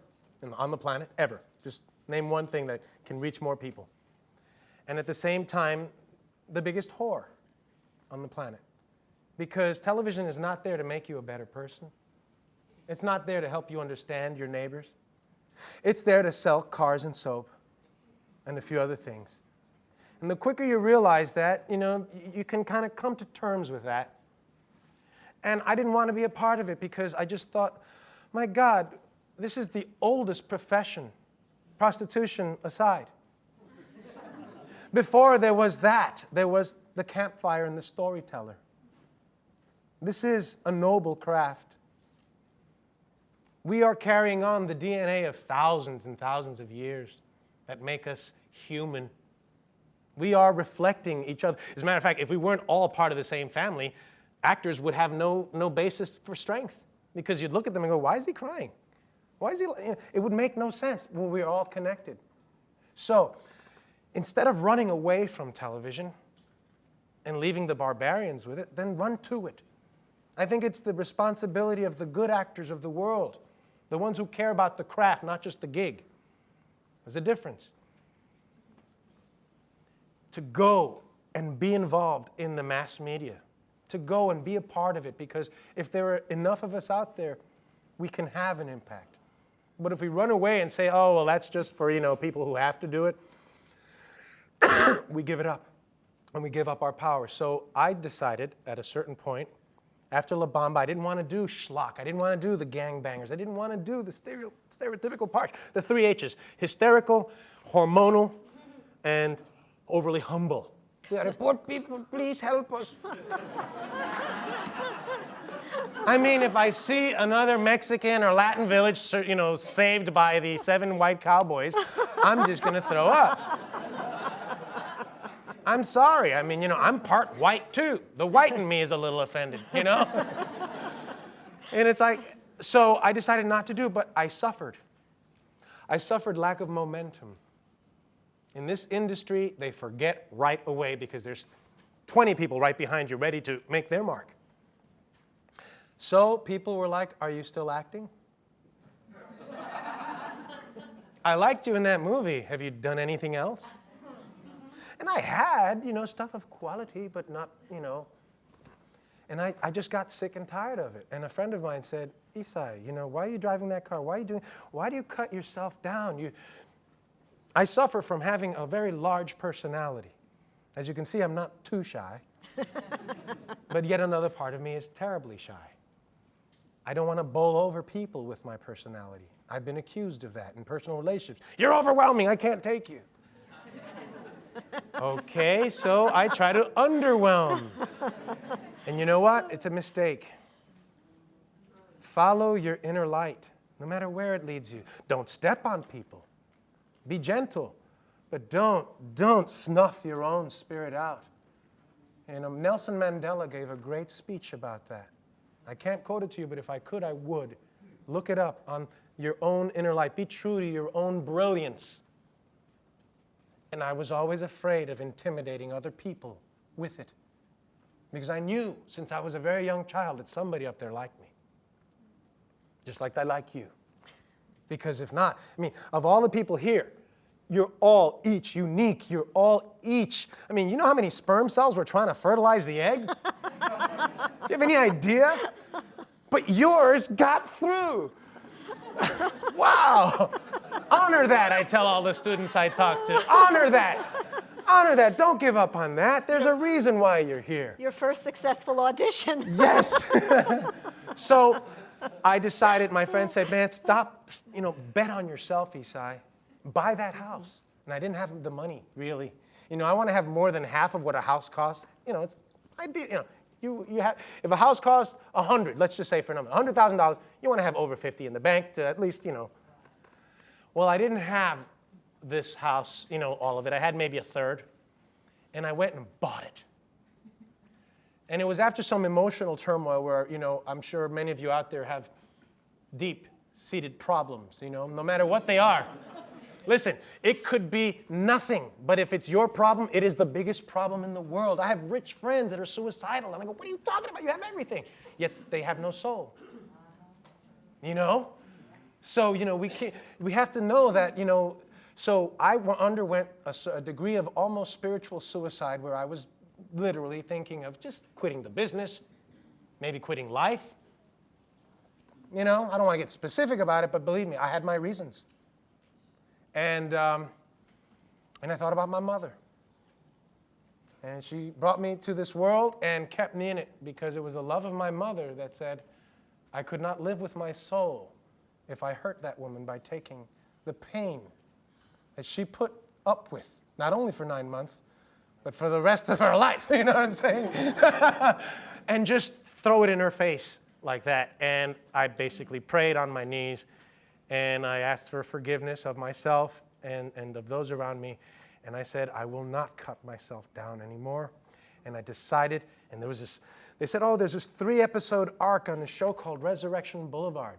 on the planet, ever. Just name one thing that can reach more people. And at the same time, the biggest whore on the planet. Because television is not there to make you a better person. It's not there to help you understand your neighbors. It's there to sell cars and soap and a few other things. And the quicker you realize that, you can kind of come to terms with that. And I didn't want to be a part of it because I just thought, my God, this is the oldest profession, prostitution aside. Before there was that, there was the campfire and the storyteller. This is a noble craft. We are carrying on the DNA of thousands and thousands of years that make us human. We are reflecting each other. As a matter of fact, if we weren't all part of the same family, actors would have no basis for strength. Because you'd look at them and go, why is he crying? Why is he? It would make no sense when we're all connected. So, instead of running away from television and leaving the barbarians with it, then run to it. I think it's the responsibility of the good actors of the world, the ones who care about the craft, not just the gig. There's a difference. To go and be involved in the mass media, to go and be a part of it, because if there are enough of us out there, we can have an impact. But if we run away and say, oh, well, that's just for, people who have to do it, we give it up, and we give up our power. So I decided at a certain point, after La Bamba, I didn't want to do schlock. I didn't want to do the gangbangers. I didn't want to do the stereotypical parts, the 3 H's, hysterical, hormonal, and overly humble. We are poor people, please help us. I mean, if I see another Mexican or Latin village, saved by the 7 white cowboys, I'm just going to throw up. I'm sorry. I mean, I'm part white too. The white in me is a little offended, And it's like, so I decided not to do, but I suffered. I suffered lack of momentum. In this industry, they forget right away because there's 20 people right behind you ready to make their mark. So people were like, are you still acting? I liked you in that movie. Have you done anything else? And I had, stuff of quality, but not, And I just got sick and tired of it. And a friend of mine said, Esai, why are you driving that car? Why do you cut yourself down? I suffer from having a very large personality. As you can see, I'm not too shy. But yet another part of me is terribly shy. I don't want to bowl over people with my personality. I've been accused of that in personal relationships. You're overwhelming, I can't take you. Okay, so I try to underwhelm. And you know what? It's a mistake. Follow your inner light, no matter where it leads you. Don't step on people. Be gentle, but don't snuff your own spirit out. And Nelson Mandela gave a great speech about that. I can't quote it to you, but if I could, I would. Look it up on your own inner light. Be true to your own brilliance. And I was always afraid of intimidating other people with it. Because I knew since I was a very young child that somebody up there liked me. Just like I like you. Because if not, I mean, of all the people here, you're all each unique. You're all each. I mean, you know how many sperm cells were trying to fertilize the egg? Do you have any idea? But yours got through. Wow. Honor that, I tell all the students I talk to. Honor that. Honor that. Don't give up on that. There's a reason why you're here. Your first successful audition. Yes. So I decided, my friend said, man, stop, bet on yourself, Esai. Buy that house. And I didn't have the money, really. I want to have more than half of what a house costs. It's ideal. You have, if a house costs 100, let's just say for a number, $100,000, you want to have over 50 in the bank to at least, Well, I didn't have this house, all of it. I had maybe a third. And I went and bought it. And it was after some emotional turmoil where, I'm sure many of you out there have deep-seated problems, no matter what they are. Listen, it could be nothing, but if it's your problem, it is the biggest problem in the world. I have rich friends that are suicidal, and I go, what are you talking about? You have everything. Yet they have no soul. So, we have to know that, so I underwent a degree of almost spiritual suicide where I was literally thinking of just quitting the business, maybe quitting life. I don't want to get specific about it, but believe me, I had my reasons. And I thought about my mother. And she brought me to this world and kept me in it because it was the love of my mother that said, I could not live with my soul if I hurt that woman by taking the pain that she put up with, not only for 9 months, but for the rest of her life, you know what I'm saying? And just throw it in her face like that. And I basically prayed on my knees, and I asked for forgiveness of myself and of those around me. And I said, I will not cut myself down anymore. And I decided, and there was this, they said, oh, there's this 3-episode arc on a show called Resurrection Boulevard.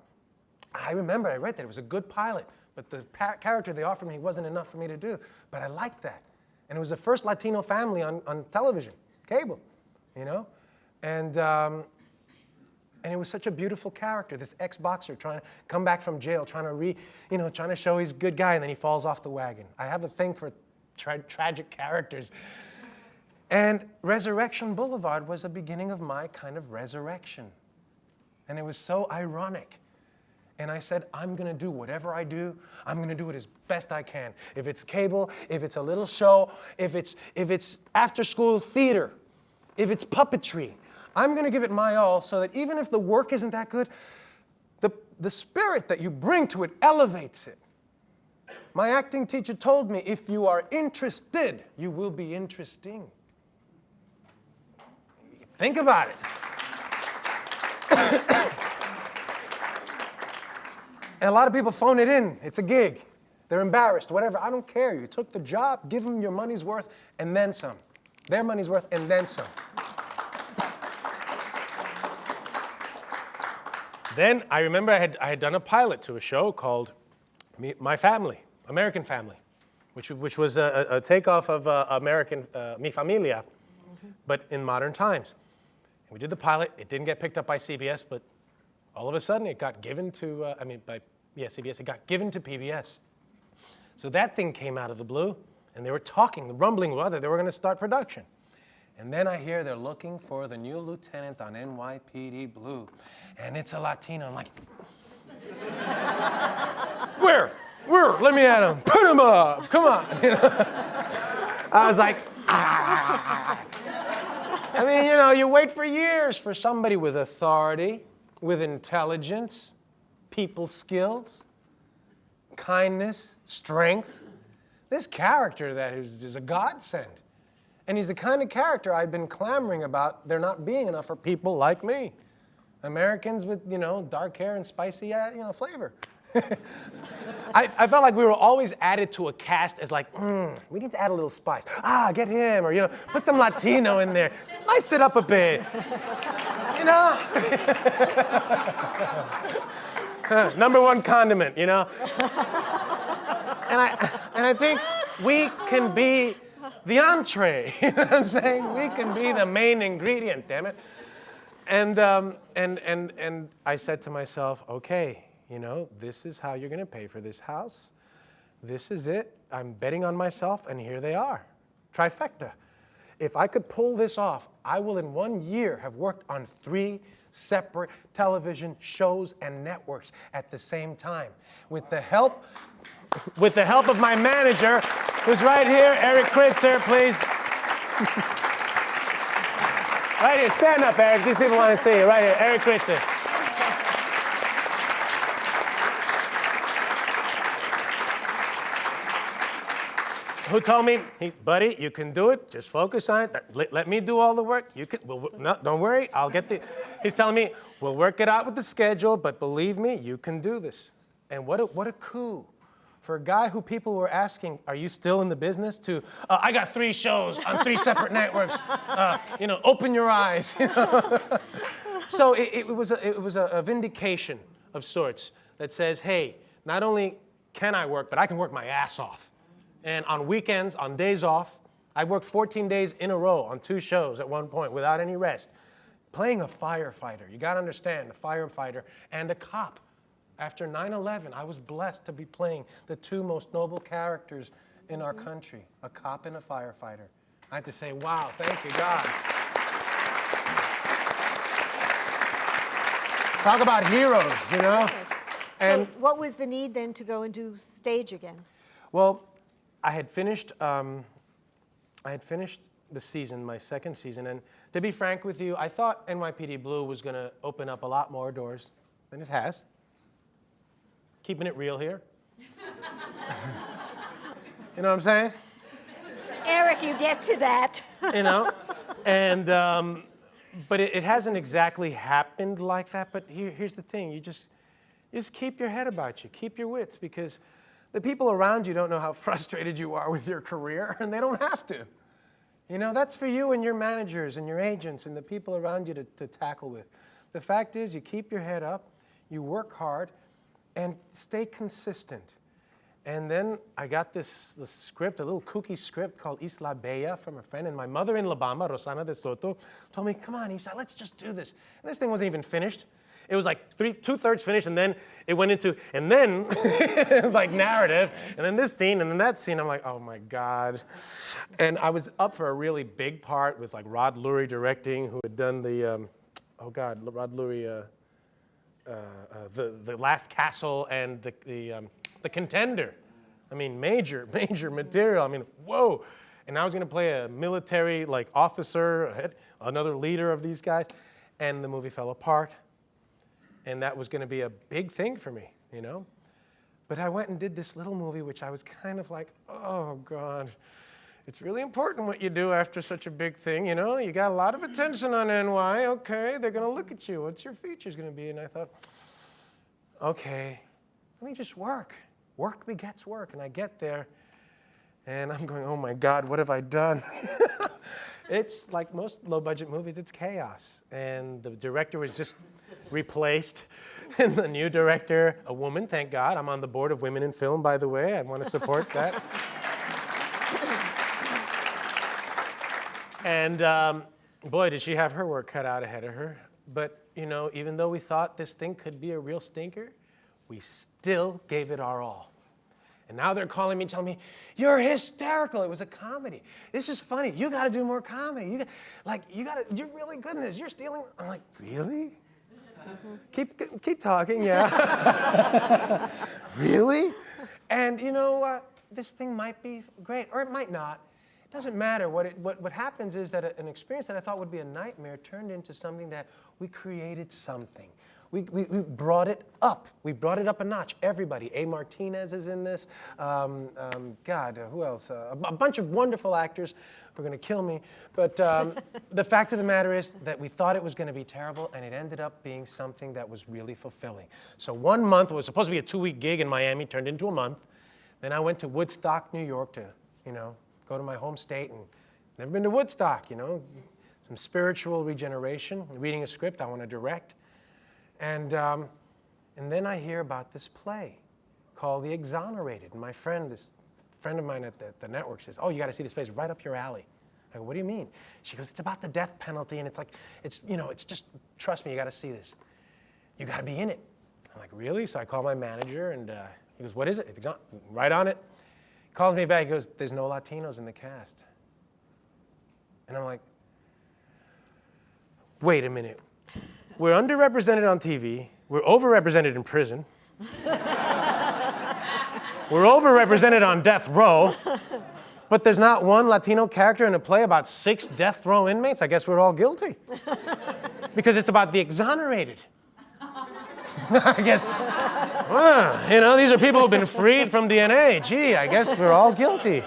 I remember I read that. It was a good pilot, but the character they offered me wasn't enough for me to do. But I liked that. And it was the first Latino family on television, cable, And it was such a beautiful character, this ex-boxer trying to come back from jail, trying to show he's a good guy, and then he falls off the wagon. I have a thing for tragic characters. And Resurrection Boulevard was the beginning of my kind of resurrection. And it was so ironic. And I said, I'm going to do whatever I do. I'm going to do it as best I can. If it's cable, if it's a little show, if it's after-school theater, if it's puppetry, I'm going to give it my all so that even if the work isn't that good, the spirit that you bring to it elevates it. My acting teacher told me, if you are interested, you will be interesting. Think about it. And a lot of people phone it in. It's a gig. They're embarrassed, whatever. I don't care. You took the job, give them your money's worth, and then some. Their money's worth, and then some. Then I remember I had done a pilot to a show called My Family, American Family, which was a takeoff of American Mi Familia, but in modern times. And we did the pilot. It didn't get picked up by CBS, but all of a sudden it got given to, CBS, it got given to PBS. So that thing came out of the blue, and they were talking, the rumbling was that they were going to start production. And then I hear they're looking for the new lieutenant on NYPD Blue. And it's a Latino. I'm like, where? Let me at him. Put him up. Come on. I was like, I mean, you wait for years for somebody with authority, with intelligence, people skills, kindness, strength. This character that is a godsend. And he's the kind of character I've been clamoring about there not being enough for people like me. Americans with, dark hair and spicy, flavor. I felt like we were always added to a cast as like, we need to add a little spice. Get him, or put some Latino in there, spice it up a bit, Number one condiment, And I think we can be the entree. You know what I'm saying? We can be the main ingredient, damn it. And I said to myself, okay, this is how you're going to pay for this house. This is it. I'm betting on myself, and here they are. Trifecta. If I could pull this off, I will in 1 year have worked on 3 separate television shows and networks at the same time. With the help of my manager, who's right here, Eric Kritzer, please. Right here, stand up, Eric. These people want to see you. Right here, Eric Kritzer. Who told me, buddy, you can do it. Just focus on it. Let me do all the work. You can. No, don't worry. I'll get the. He's telling me, we'll work it out with the schedule, but believe me, you can do this. And what a coup. For a guy who people were asking, are you still in the business? To, I got 3 shows on 3 separate networks. Open your eyes. So it was a vindication of sorts that says, hey, not only can I work, but I can work my ass off. And on weekends, on days off, I worked 14 days in a row on 2 shows at one point without any rest. Playing a firefighter, you gotta understand, a firefighter and a cop. After 9/11, I was blessed to be playing the 2 most noble characters in our country, a cop and a firefighter. I had to say, wow, thank you, God. Talk about heroes, So what was the need then to go and do stage again? Well, I had finished the season, my 2nd season, and to be frank with you, I thought NYPD Blue was going to open up a lot more doors than it has. Keeping it real here. You know what I'm saying? Eric, you get to that. And but it hasn't exactly happened like that. But here's the thing: you just keep your head about you, keep your wits, because the people around you don't know how frustrated you are with your career, and they don't have to. That's for you and your managers and your agents and the people around you to tackle with. The fact is, you keep your head up, you work hard, and stay consistent. And then I got this script, a little kooky script called Isla Bella from a friend, and my mother in La Bamba, Rosana de Soto, told me, come on, Isa, let's just do this. And this thing wasn't even finished. It was like 2/3 finished, and then it went into, and then, like narrative, and then this scene, and then that scene. I'm like, oh my God. And I was up for a really big part with like Rod Lurie directing, who had done the, Rod Lurie, the Last Castle and the Contender. I mean, major material. I mean, whoa. And I was going to play a military like officer, another leader of these guys, and the movie fell apart. And that was going to be a big thing for me, But I went and did this little movie, which I was kind of like, oh God, it's really important what you do after such a big thing, You got a lot of attention on NY. Okay, they're going to look at you. What's your features going to be? And I thought, okay, let me just work. Work begets work. And I get there, and I'm going, oh my God, what have I done? It's like most low-budget movies, it's chaos. And the director was just replaced. And the new director, a woman, thank God. I'm on the board of Women in Film, by the way. I want to support that. And boy, did she have her work cut out ahead of her. But, even though we thought this thing could be a real stinker, we still gave it our all. And now they're calling me, telling me, you're hysterical. It was a comedy. This is funny. You got to do more comedy. You're really good in this. You're stealing. I'm like, really? Keep talking, yeah. Really? And you know what? This thing might be great, or it might not. It doesn't matter. What happens is that an experience that I thought would be a nightmare turned into something that we created something. We brought it up. We brought it up a notch. Everybody. A. Martinez is in this. God, who else? A bunch of wonderful actors who are going to kill me. But the fact of the matter is that we thought it was going to be terrible, and it ended up being something that was really fulfilling. So 1 month, it was supposed to be a 2-week gig in Miami, turned into a month. Then I went to Woodstock, New York to, go to my home state, and never been to Woodstock, some spiritual regeneration, reading a script I want to direct. And then I hear about this play called The Exonerated. And this friend of mine at the network says, oh, you got to see this play, it's right up your alley. I go, what do you mean? She goes, it's about the death penalty, and it's just, trust me, you got to see this. You got to be in it. I'm like, really? So I call my manager, and he goes, what is it? It's right on it. He calls me back, he goes, there's no Latinos in the cast. And I'm like, wait a minute. We're underrepresented on TV. We're overrepresented in prison. We're overrepresented on death row. But there's not one Latino character in a play about 6 death row inmates? I guess we're all guilty. Because it's about the exonerated. I guess, these are people who've been freed from DNA. Gee, I guess we're all guilty.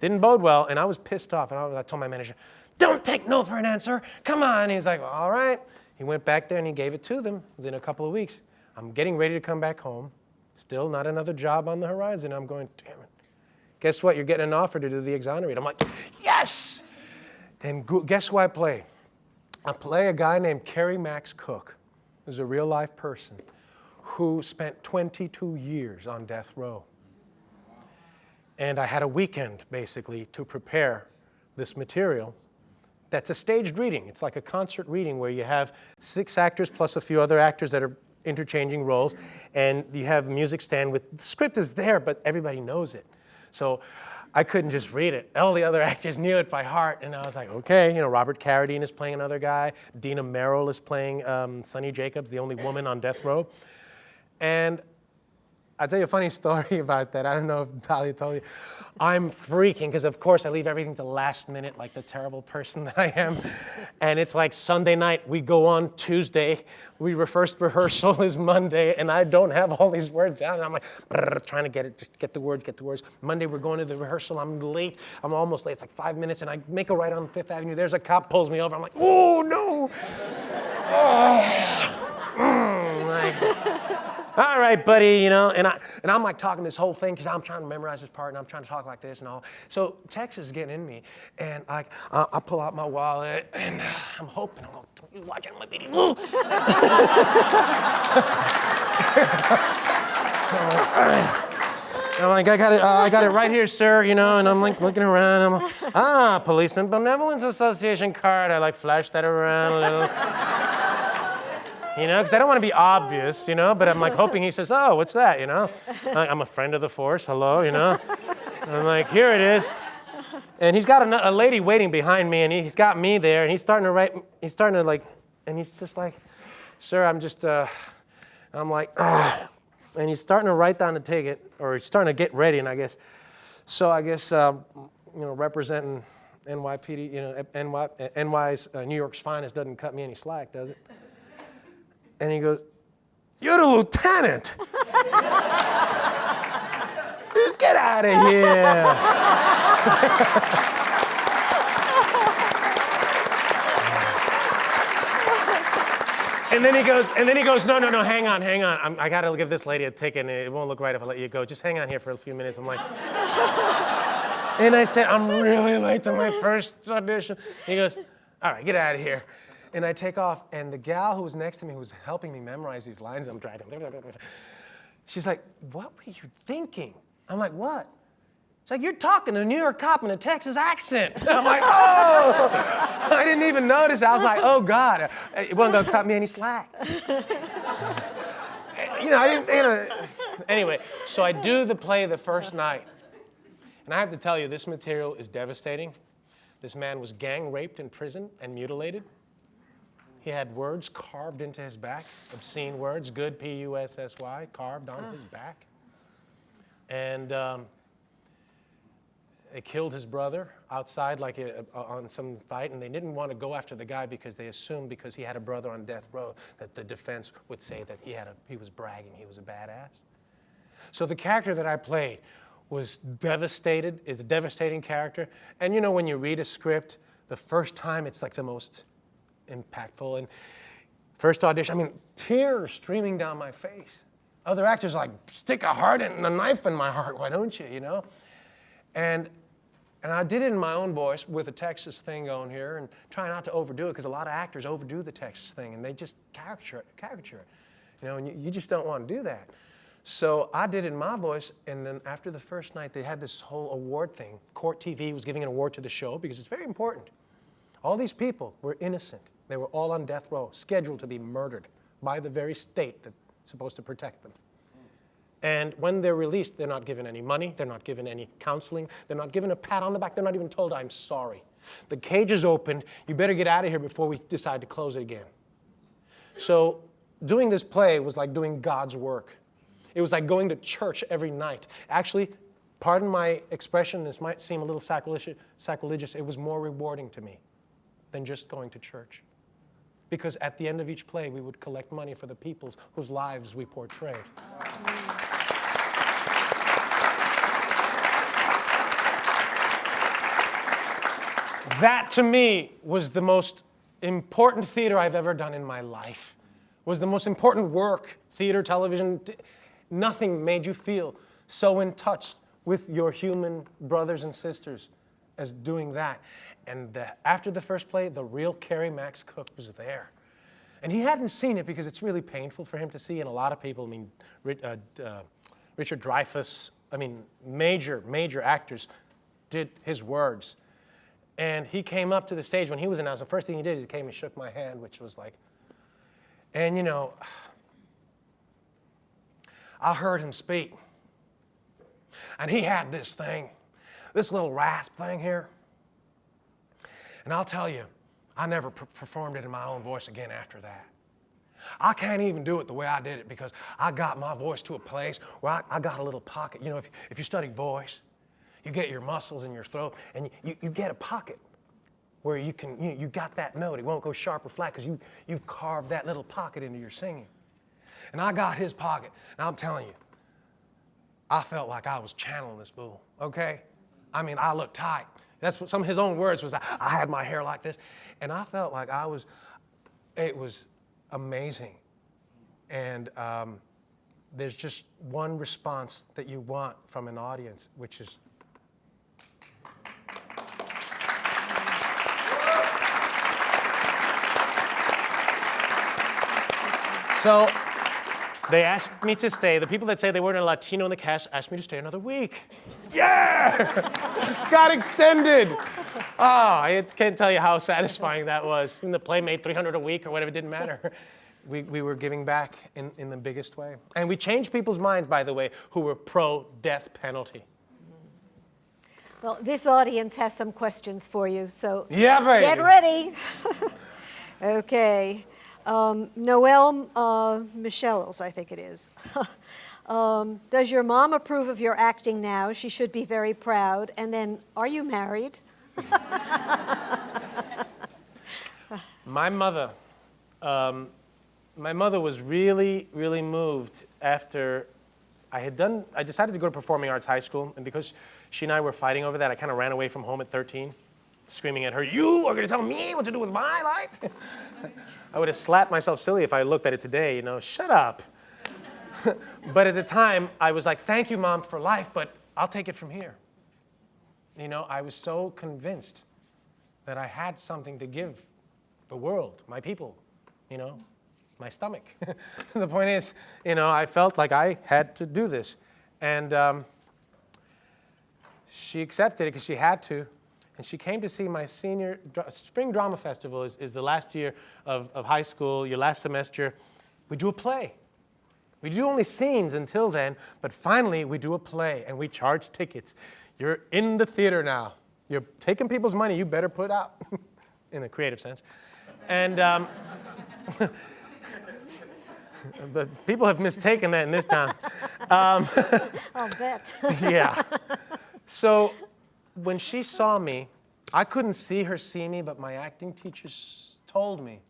Didn't bode well, and I was pissed off. And I told my manager, don't take no for an answer. Come on. He's like, well, all right. He went back there and he gave it to them within a couple of weeks. I'm getting ready to come back home. Still not another job on the horizon. I'm going, damn it. Guess what? You're getting an offer to do The Exonerated. I'm like, yes! And guess who I play? I play a guy named Kerry Max Cook, who's a real life person, who spent 22 years on death row. And I had a weekend, basically, to prepare this material. That's a staged reading. It's like a concert reading where you have 6 actors plus a few other actors that are interchanging roles, and you have music stand with, the script is there, but everybody knows it. So I couldn't just read it. All the other actors knew it by heart, and I was like, okay, Robert Carradine is playing another guy. Dina Merrill is playing Sonny Jacobs, the only woman on death row. And I'll tell you a funny story about that. I don't know if Talia told you. I'm freaking, because of course I leave everything to last minute, like the terrible person that I am. And it's like Sunday night, we go on Tuesday, first rehearsal is Monday, and I don't have all these words down. And I'm like, trying to get the words. Monday, we're going to the rehearsal, I'm late, I'm almost late, it's like 5 minutes, and I make a right on 5th Avenue, there's a cop, pulls me over, I'm like, oh no! All right, buddy, and I'm like talking this whole thing because I'm trying to memorize this part and I'm trying to talk like this and all. So Texas is getting in me, and I pull out my wallet and I'm hoping, I'm going, don't you watch it, my baby. I'm like, I got it right here, sir, and I'm like looking around, and I'm like, Policeman Benevolence Association card. I like flash that around a little. Because I don't want to be obvious, but I'm like hoping he says, oh, what's that, I'm a friend of the force, hello, I'm like, here it is. And he's got a lady waiting behind me, and he's got me there, and he's starting to and he's just like, sir, I'm just, I'm like, and he's starting to write down the ticket, or he's starting to get ready, and representing NYPD, NY's New York's finest doesn't cut me any slack, does it? And he goes, you're the lieutenant. Just get out of here. And then he goes, no, hang on. I got to give this lady a ticket, and it won't look right if I let you go. Just hang on here for a few minutes. I'm like, and I said, I'm really late to my first audition. He goes, all right, get out of here. And I take off, and the gal who was next to me, who was helping me memorize these lines, I'm driving, she's like, what were you thinking? I'm like, what? She's like, you're talking to a New York cop in a Texas accent. And I'm like, oh! I didn't even notice. I was like, oh, God. It wasn't going to cut me any slack. Anyway, so I do the play the first night. And I have to tell you, this material is devastating. This man was gang raped in prison and mutilated. He had words carved into his back, obscene words, good, P-U-S-S-Y, carved on his back. And they killed his brother outside like on some fight, and they didn't want to go after the guy because they assumed because he had a brother on death row that the defense would say that he was bragging, he was a badass. So the character that I played was devastated, is a devastating character. And you know when you read a script, the first time it's like the most impactful. And first audition, I mean, tears streaming down my face. Other actors are like, stick a heart and a knife in my heart, why don't you, you know? And I did it in my own voice with a Texas thing going here and try not to overdo it because a lot of actors overdo the Texas thing and they just caricature it. You know, and you just don't want to do that. So I did it in my voice, and then after the first night, they had this whole award thing. Court TV was giving an award to the show because it's very important. All these people were innocent. They were all on death row, scheduled to be murdered by the very state that's supposed to protect them. And when they're released, they're not given any money, they're not given any counseling, they're not given a pat on the back, they're not even told, I'm sorry. The cage is opened, you better get out of here before we decide to close it again. So doing this play was like doing God's work. It was like going to church every night. Actually, pardon my expression, this might seem a little sacrilegious, it was more rewarding to me than just going to church. Because at the end of each play, we would collect money for the peoples whose lives we portrayed. That, to me, was the most important theater I've ever done in my life. Was the most important work, theater, television. Nothing made you feel so in touch with your human brothers and sisters as doing that. And after the first play, the real Carrie Max Cook was there. And he hadn't seen it because it's really painful for him to see, and a lot of people, I mean, Richard Dreyfuss, I mean, major actors did his words. And he came up to the stage when he was announced. The first thing he did is he came and shook my hand, which was like, and you know, I heard him speak. And he had this thing, this little rasp thing here. And I'll tell you, I never performed it in my own voice again after that. I can't even do it the way I did it because I got my voice to a place where I got a little pocket. You know, if you study voice, you get your muscles in your throat and you get a pocket where you can, you got that note. It won't go sharp or flat because you've carved that little pocket into your singing. And I got his pocket, and I'm telling you, I felt like I was channeling this fool, okay? I mean, I looked tight. That's what some of his own words was, I had my hair like this. And I felt like it was amazing. And there's just one response that you want from an audience, which is, so they asked me to stay. The people that say they weren't a Latino in the cast asked me to stay another week. Yeah! Got extended. Oh, I can't tell you how satisfying that was. And the play made $300 a week or whatever, it didn't matter. We were giving back in the biggest way. And we changed people's minds, by the way, who were pro-death penalty. Well, this audience has some questions for you, so yeah, baby. Get ready. Okay. Noelle Michels, I think it is. Does your mom approve of your acting now? She should be very proud. And then, are you married? My mother was really, really moved after I decided to go to Performing Arts High School, and because she and I were fighting over that, I kind of ran away from home at 13, screaming at her, "You are going to tell me what to do with my life?" I would have slapped myself silly if I looked at it today, you know, shut up. But at the time, I was like, thank you, Mom, for life, but I'll take it from here. You know, I was so convinced that I had something to give the world, my people, you know, my stomach. The point is, you know, I felt like I had to do this. And she accepted it because she had to. And she came to see my senior, Spring Drama Festival is the last year of high school, your last semester. We do a play. We do only scenes until then, but finally we do a play and we charge tickets. You're in the theater now. You're taking people's money, you better put out, in a creative sense. And but people have mistaken that in this town. I'll bet. Yeah. So when she saw me, I couldn't see her see me, but my acting teacher told me,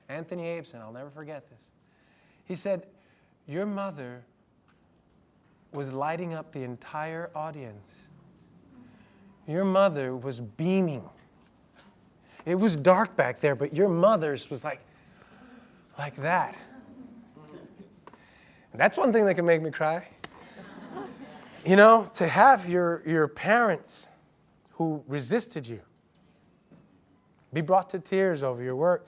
Anthony Abeson, I'll never forget this. He said, your mother was lighting up the entire audience. Your mother was beaming. It was dark back there, but your mother's was like that. And that's one thing that can make me cry. You know, to have your parents who resisted you be brought to tears over your work.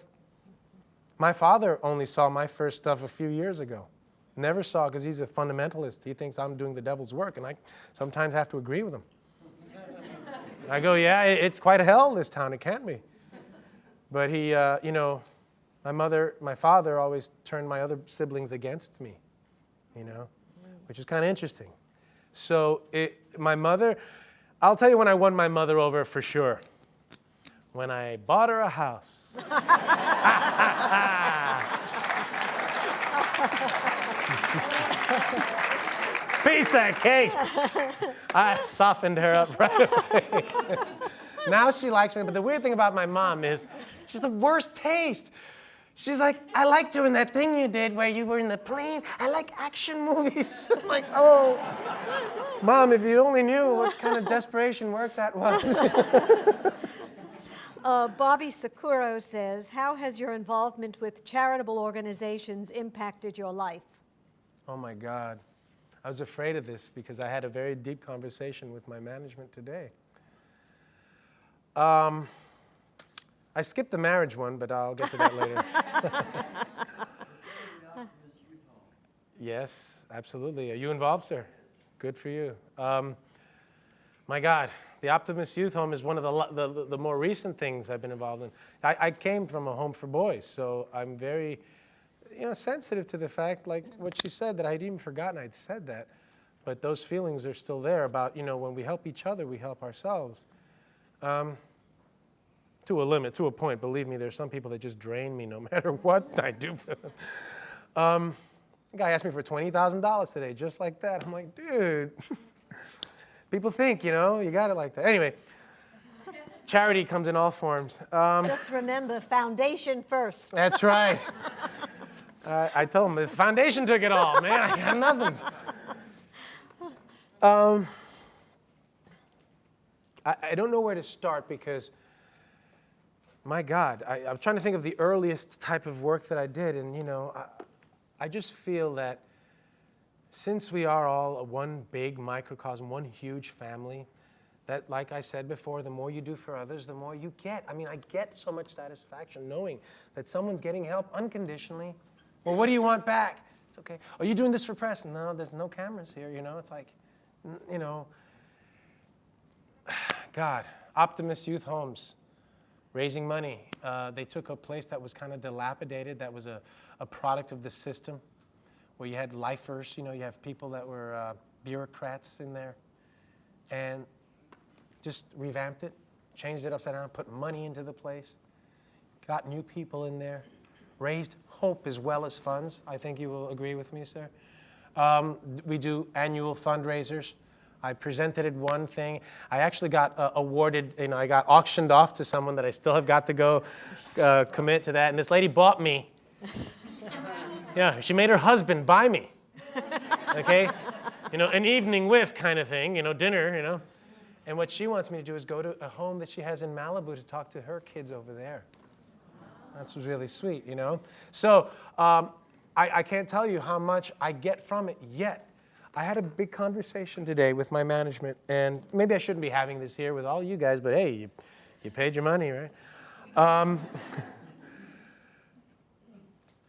My father only saw my first stuff a few years ago. Never saw, because he's a fundamentalist. He thinks I'm doing the devil's work, and I sometimes have to agree with him. I go, yeah, it's quite a hell, this town. It can be. But he, you know, my father always turned my other siblings against me, you know, which is kind of interesting. So my mother, I'll tell you when I won my mother over for sure. When I bought her a house. Piece of cake. I softened her up right away. Now she likes me, but the weird thing about my mom is she's the worst taste. She's like, I liked you in that thing you did where you were in the plane. I like action movies. I'm like, oh, Mom, if you only knew what kind of desperation work that was. Bobby Sakuro says, how has your involvement with charitable organizations impacted your life? Oh my God. I was afraid of this because I had a very deep conversation with my management today. I skipped the marriage one, but I'll get to that later. Yes, absolutely. Are you involved, sir? Good for you. My God, the Optimist Youth Home is one of the more recent things I've been involved in. I came from a home for boys, so I'm very, sensitive to the fact, like what she said, that I'd even forgotten I'd said that. But those feelings are still there about, when we help each other, we help ourselves. To a limit, to a point. Believe me, there's some people that just drain me no matter what I do for them. A guy asked me for $20,000 today, just like that. I'm like, dude. People think, you got it like that. Anyway, charity comes in all forms. Just remember, foundation first. That's right. I told him, the foundation took it all, man. I got nothing. I don't know where to start because, my God, I'm trying to think of the earliest type of work that I did, and I just feel that since we are all one big microcosm, one huge family, that, like I said before, the more you do for others, the more you get. I mean, I get so much satisfaction knowing that someone's getting help unconditionally. Well, what do you want back? It's okay. Are you doing this for press? No, there's no cameras here, It's like, God, Optimist Youth Homes. Raising money. They took a place that was kind of dilapidated, that was a product of the system, where you had lifers, you have people that were bureaucrats in there, and just revamped it, changed it upside down, put money into the place, got new people in there, raised hope as well as funds. I think you will agree with me, sir. We do annual fundraisers. I presented one thing. I actually got awarded, I got auctioned off to someone that I still have got to go commit to that. And this lady bought me. Yeah, she made her husband buy me. Okay? An evening with kind of thing, dinner, And what she wants me to do is go to a home that she has in Malibu to talk to her kids over there. That's really sweet, So I can't tell you how much I get from it yet. I had a big conversation today with my management, and maybe I shouldn't be having this here with all you guys, but hey, you paid your money, right?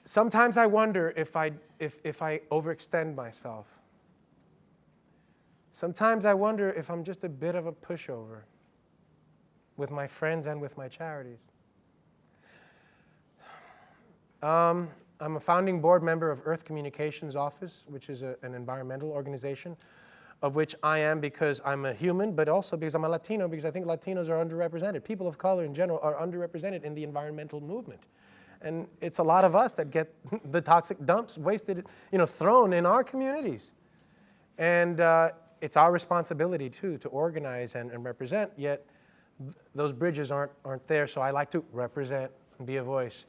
Sometimes I wonder if I overextend myself. Sometimes I wonder if I'm just a bit of a pushover with my friends and with my charities. I'm a founding board member of Earth Communications Office, which is an environmental organization, of which I am because I'm a human, but also because I'm a Latino, because I think Latinos are underrepresented. People of color in general are underrepresented in the environmental movement. And it's a lot of us that get the toxic dumps wasted, thrown in our communities. And it's our responsibility, too, to organize and represent, yet those bridges aren't there, so I like to represent and be a voice.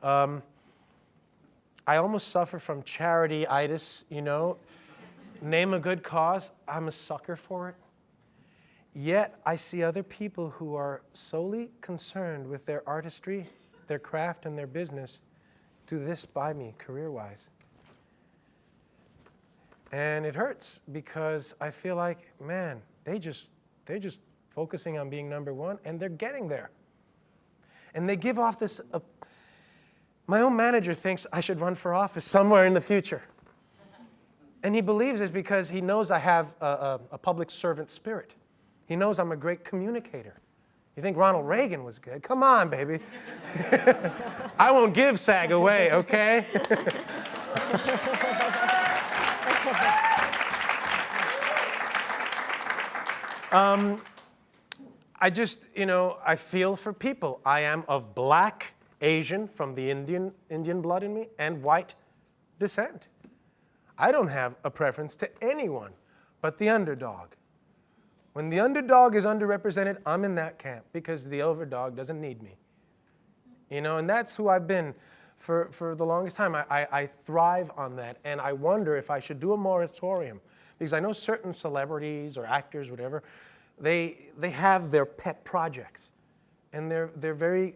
I almost suffer from charity-itis, you know. Name a good cause, I'm a sucker for it. Yet I see other people who are solely concerned with their artistry, their craft, and their business do this by me career-wise. And it hurts because I feel like, man, they're just focusing on being number one, and they're getting there. And they give off this, my own manager thinks I should run for office somewhere in the future. And he believes it's because he knows I have a public servant spirit. He knows I'm a great communicator. You think Ronald Reagan was good? Come on, baby. I won't give SAG away, okay? I just, you know, I feel for people. I am of black, Asian, from the Indian blood in me, and white descent. I don't have a preference to anyone but the underdog. When the underdog is underrepresented, I'm in that camp because the overdog doesn't need me. You know, and that's who I've been for the longest time. I thrive on that, and I wonder if I should do a moratorium because I know certain celebrities or actors, whatever, they have their pet projects, and they're very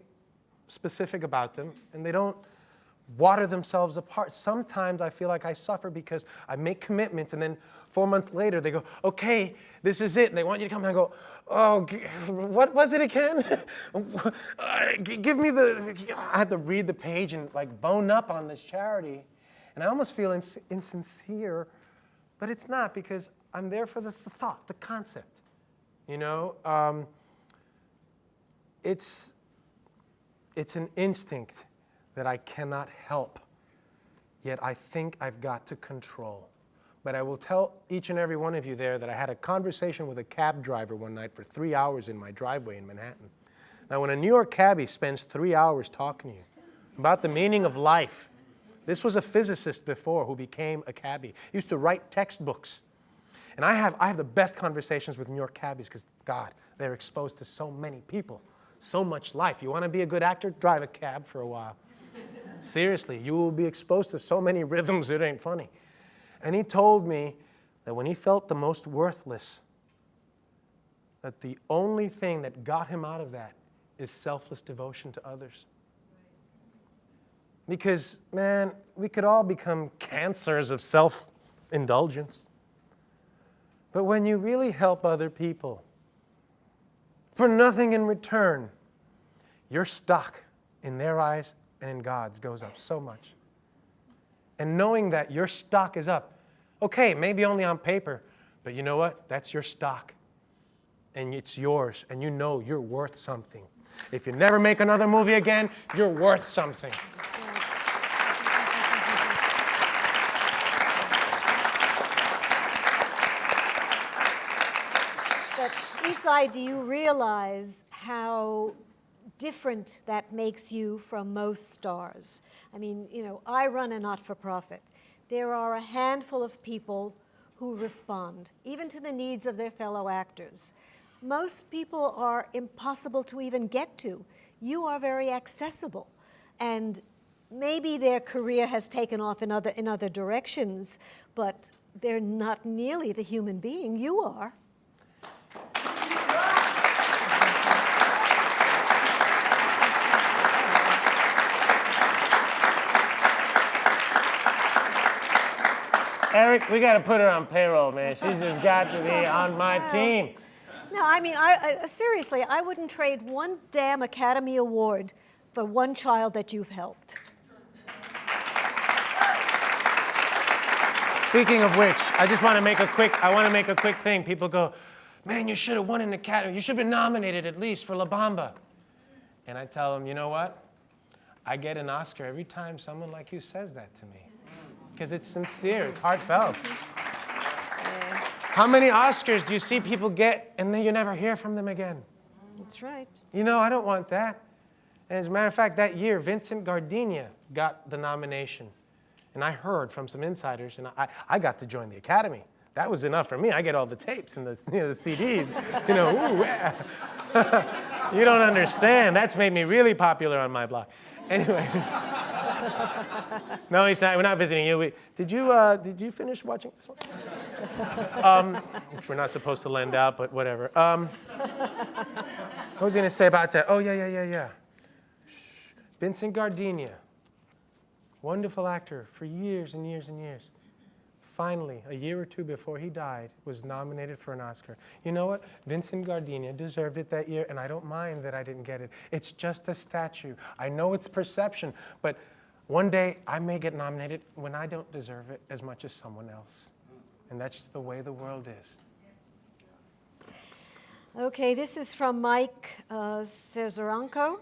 specific about them, and they don't water themselves apart. Sometimes I feel like I suffer because I make commitments, and then 4 months later they go, okay, this is it, and they want you to come, and I go, oh, what was it again? Give me I have to read the page and like bone up on this charity, and I almost feel insincere, but it's not because I'm there for the thought, the concept. You know, it's an instinct that I cannot help, yet I think I've got to control. But I will tell each and every one of you there that I had a conversation with a cab driver one night for 3 hours in my driveway in Manhattan. Now, when a New York cabbie spends 3 hours talking to you about the meaning of life, this was a physicist before who became a cabbie. He used to write textbooks. And I have the best conversations with New York cabbies because, God, they're exposed to so many people, so much life. You want to be a good actor? Drive a cab for a while. Seriously, you will be exposed to so many rhythms, it ain't funny. And he told me that when he felt the most worthless, that the only thing that got him out of that is selfless devotion to others. Because, man, we could all become cancers of self-indulgence. But when you really help other people for nothing in return, your stock in their eyes and in God's goes up so much. And knowing that your stock is up, okay, maybe only on paper, but you know what? That's your stock. And it's yours, and you know you're worth something. If you never make another movie again, you're worth something. Esai, do you realize how different that makes you from most stars? I mean, you know, I run a not-for-profit. There are a handful of people who respond, even to the needs of their fellow actors. Most people are impossible to even get to. You are very accessible. And maybe their career has taken off in other directions, but they're not nearly the human being you are. Eric, we got to put her on payroll, man. She's just got to be on my team. No, I mean, seriously, I wouldn't trade one damn Academy Award for one child that you've helped. Speaking of which, I want to make a quick thing. People go, man, you should have won an Academy. You should have been nominated at least for La Bamba. And I tell them, you know what? I get an Oscar every time someone like you says that to me. Because it's sincere, it's heartfelt. How many Oscars do you see people get and then you never hear from them again? That's right. You know, I don't want that. And as a matter of fact, that year, Vincent Gardenia got the nomination. And I heard from some insiders, and I got to join the Academy. That was enough for me. I get all the tapes and the CDs. Ooh, yeah. You don't understand. That's made me really popular on my blog. Anyway. No, he's not. We're not visiting you. Did you finish watching this one? Which we're not supposed to lend out, but whatever. What was I going to say about that? Oh, yeah. Vincent Gardenia, wonderful actor for years and years and years. Finally, a year or two before he died, was nominated for an Oscar. You know what? Vincent Gardenia deserved it that year, and I don't mind that I didn't get it. It's just a statue. I know it's perception, but one day I may get nominated when I don't deserve it as much as someone else. And that's just the way the world is. Okay, this is from Mike Cesaranco.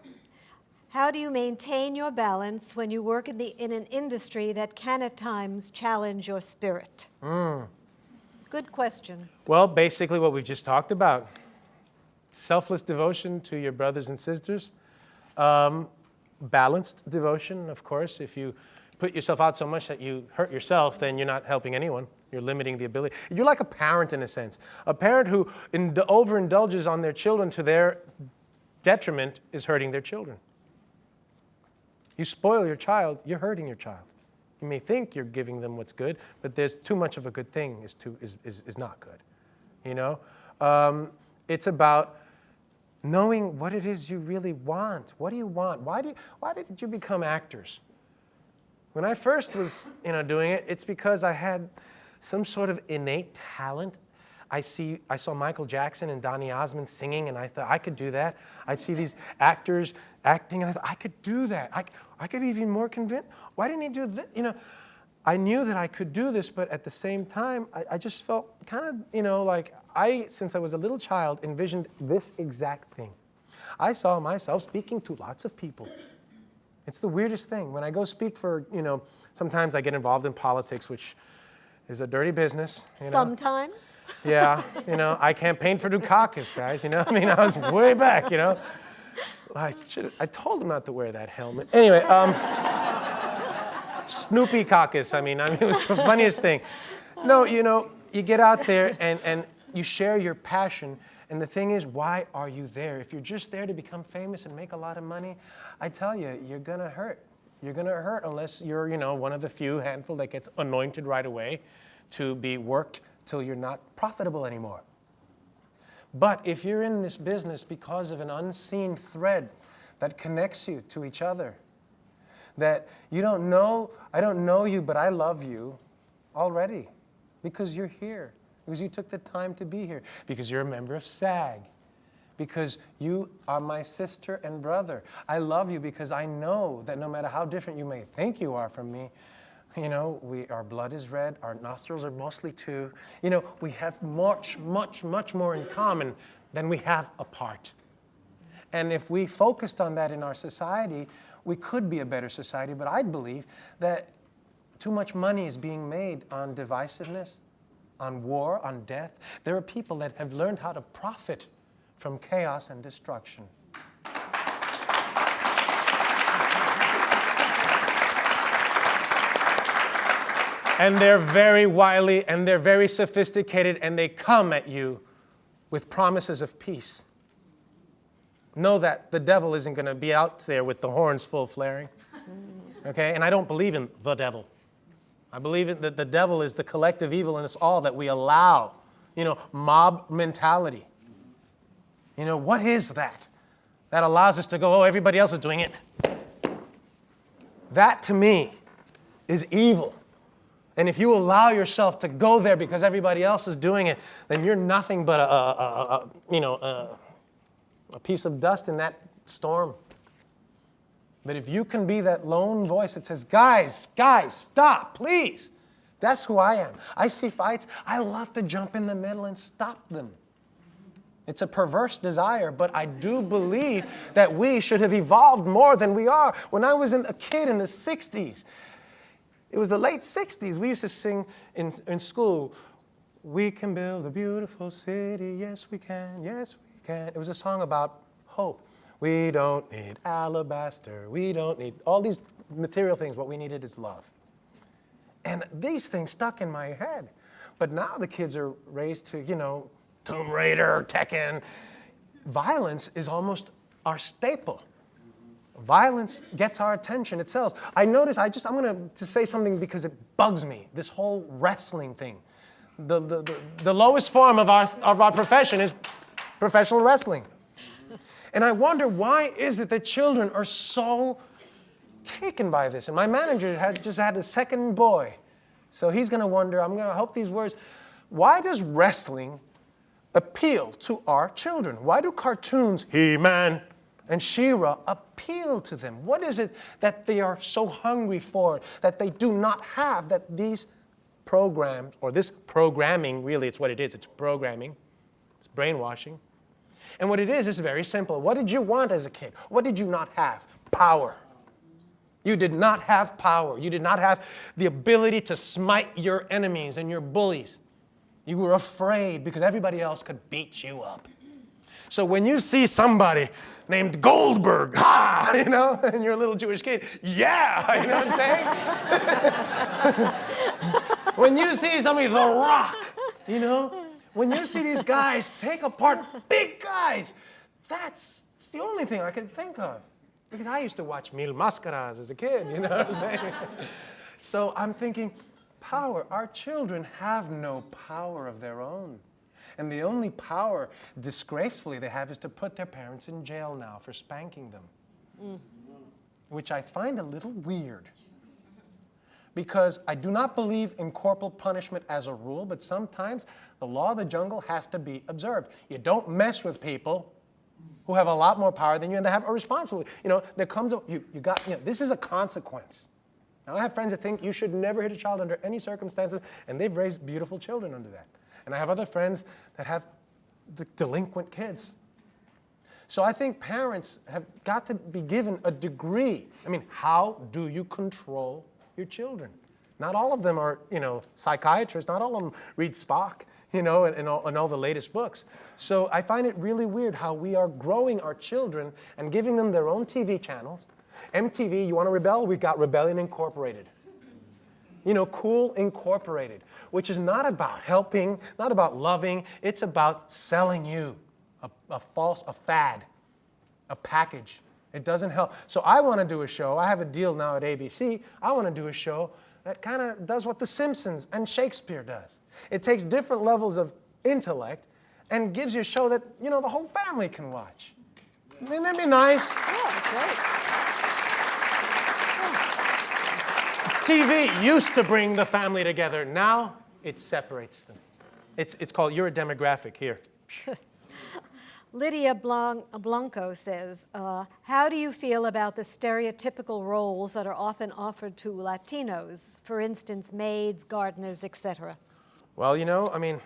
How do you maintain your balance when you work in an industry that can at times challenge your spirit? Good question. Well, basically what we've just talked about. Selfless devotion to your brothers and sisters. Balanced devotion, of course. If you put yourself out so much that you hurt yourself, then you're not helping anyone. You're limiting the ability. You're like a parent in a sense. A parent who overindulges on their children to their detriment is hurting their children. You spoil your child, you're hurting your child. You may think you're giving them what's good, but there's too much of a good thing is not good. It's about knowing what it is you really want. What do you want? Why did you become actors? When I first was doing it, it's because I had some sort of innate talent. I saw Michael Jackson and Donny Osmond singing, and I thought I could do that. I'd see these actors acting, and I thought I could do that. I could be even more convinced. Why didn't he do this? I knew that I could do this, but at the same time, I just felt kind of, like since I was a little child, envisioned this exact thing. I saw myself speaking to lots of people. It's the weirdest thing. When I go speak for, sometimes I get involved in politics, which is a dirty business. Sometimes? Yeah, I campaigned for Dukakis, guys, I was way back, I told him not to wear that helmet. Anyway, Snoopy caucus, it was the funniest thing. No, you get out there and you share your passion, and the thing is, why are you there? If you're just there to become famous and make a lot of money, I tell you, you're gonna hurt. You're gonna hurt unless you're, one of the few handful that gets anointed right away to be worked till you're not profitable anymore. But if you're in this business because of an unseen thread that connects you to each other, that you don't know, I don't know you, but I love you already because you're here, because you took the time to be here, because you're a member of SAG, because you are my sister and brother. I love you because I know that no matter how different you may think you are from me, our blood is red, our nostrils are mostly two. We have much, much, much more in common than we have apart. And if we focused on that in our society, we could be a better society. But I believe that too much money is being made on divisiveness, on war, on death. There are people that have learned how to profit from chaos and destruction. And they're very wily, and they're very sophisticated, and they come at you with promises of peace. Know that the devil isn't going to be out there with the horns full flaring. Okay? And I don't believe in the devil. I believe that the devil is the collective evil in us all that we allow. Mob mentality. What is that? That allows us to go, oh, everybody else is doing it. That, to me, is evil. And if you allow yourself to go there because everybody else is doing it, then you're nothing but a piece of dust in that storm. But if you can be that lone voice that says, guys, stop, please. That's who I am. I see fights. I love to jump in the middle and stop them. It's a perverse desire, but I do believe that we should have evolved more than we are. When I was a kid in the 60s, it was the late 60s, we used to sing in school, we can build a beautiful city, yes we can, yes we can. It was a song about hope. We don't need alabaster, we don't need all these material things, what we needed is love. And these things stuck in my head. But now the kids are raised to, Tomb Raider, Tekken. Violence is almost our staple. Violence gets our attention, it sells. I notice, I'm going to say something because it bugs me, this whole wrestling thing. The lowest form of our profession is professional wrestling. And I wonder, why is it that children are so taken by this? And my manager just had a second boy. So he's going to wonder, I'm going to hope these words, why does wrestling appeal to our children? Why do cartoons, He-Man and She-Ra, appeal to them? What is it that they are so hungry for, that they do not have, that these programs, or this programming, really it's what it is, it's programming, it's brainwashing. And what it is very simple. What did you want as a kid? What did you not have? Power. You did not have power. You did not have the ability to smite your enemies and your bullies. You were afraid because everybody else could beat you up. So when you see somebody named Goldberg, and you're a little Jewish kid, yeah, you know what I'm saying? When you see somebody, The Rock, when you see these guys take apart big guys, it's the only thing I can think of. Because I used to watch Mil Máscaras as a kid, you know what I'm saying? So I'm thinking, power. Our children have no power of their own. And the only power, disgracefully, they have is to put their parents in jail now for spanking them. Which I find a little weird. Because I do not believe in corporal punishment as a rule, but sometimes the law of the jungle has to be observed. You don't mess with people who have a lot more power than you, and they have a responsibility. There comes this is a consequence. Now, I have friends that think you should never hit a child under any circumstances, and they've raised beautiful children under that. And I have other friends that have delinquent kids. So I think parents have got to be given a degree. How do you control your children? Not all of them are, psychiatrists. Not all of them read Spock, and all the latest books. So I find it really weird how we are growing our children and giving them their own TV channels. MTV, you want to rebel? We've got Rebellion Incorporated. Cool Incorporated, which is not about helping, not about loving. It's about selling you a fad, a package. It doesn't help. So I want to do a show. I have a deal now at ABC. I want to do a show that kind of does what The Simpsons and Shakespeare does. It takes different levels of intellect and gives you a show that, the whole family can watch. Wouldn't that be nice? Yeah, great. TV used to bring the family together. Now it separates them. It's called You're a Demographic here. Lydia Blanco says, how do you feel about the stereotypical roles that are often offered to Latinos? For instance, maids, gardeners, etc. Well,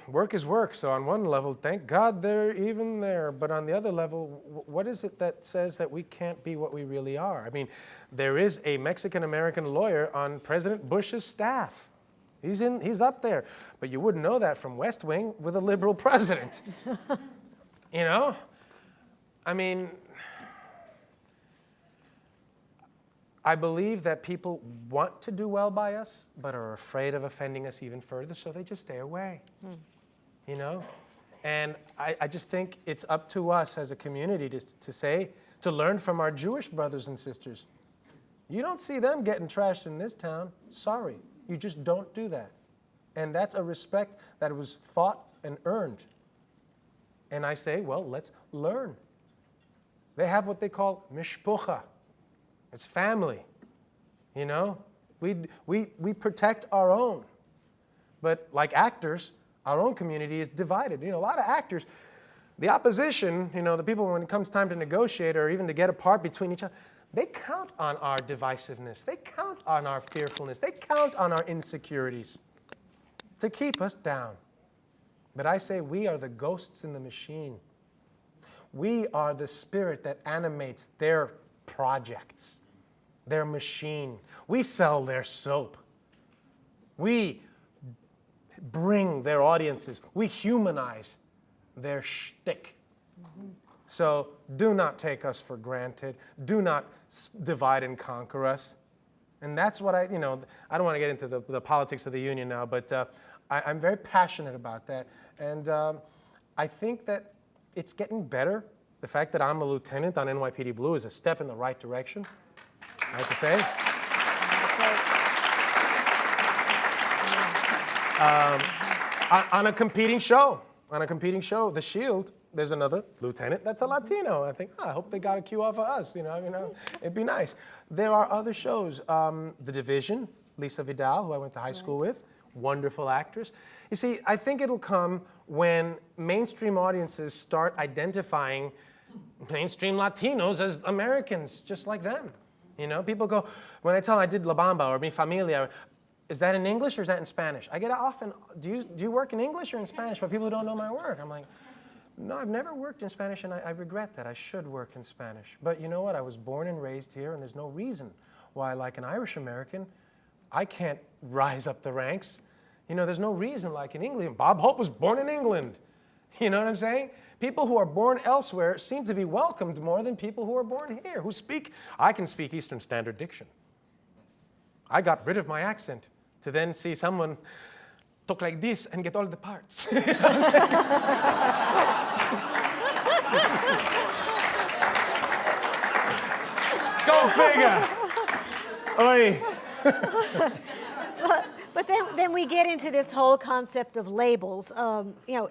work is work. So on one level, thank God they're even there. But on the other level, what is it that says that we can't be what we really are? There is a Mexican-American lawyer on President Bush's staff. He's up there. But you wouldn't know that from West Wing with a liberal president. I believe that people want to do well by us, but are afraid of offending us even further, so they just stay away. And I just think it's up to us as a community to learn from our Jewish brothers and sisters. You don't see them getting trashed in this town. Sorry. You just don't do that. And that's a respect that was fought and earned. And I say, well, let's learn. They have what they call mishpucha. It's family. We protect our own. But like actors, our own community is divided. A lot of actors, the opposition, the people when it comes time to negotiate or even to get apart between each other, they count on our divisiveness. They count on our fearfulness. They count on our insecurities to keep us down. But I say we are the ghosts in the machine. We are the spirit that animates their projects, their machine. We sell their soap. We bring their audiences. We humanize their shtick. So do not take us for granted. Do not divide and conquer us. And that's what I don't want to get into the politics of the union now, but I'm very passionate about that. And I think that it's getting better. The fact that I'm a lieutenant on NYPD Blue is a step in the right direction, I have to say. On a competing show, The Shield, there's another lieutenant that's a Latino. I think, I hope they got a cue off of us. It'd be nice. There are other shows. The Division, Lisa Vidal, who I went to high school with, wonderful actress. You see, I think it'll come when mainstream audiences start identifying mainstream Latinos as Americans, just like them. People go, when I tell them I did La Bamba or Mi Familia, is that in English or is that in Spanish? I get often, do you work in English or in Spanish for people who don't know my work? I'm like, no, I've never worked in Spanish, and I regret that. I should work in Spanish. But you know what? I was born and raised here, and there's no reason why, like an Irish American, I can't rise up the ranks. There's no reason like in England. Bob Hope was born in England. You know what I'm saying? People who are born elsewhere seem to be welcomed more than people who are born here, I can speak Eastern Standard Diction. I got rid of my accent to then see someone talk like this and get all the parts. Go figure. Oi. But then we get into this whole concept of labels.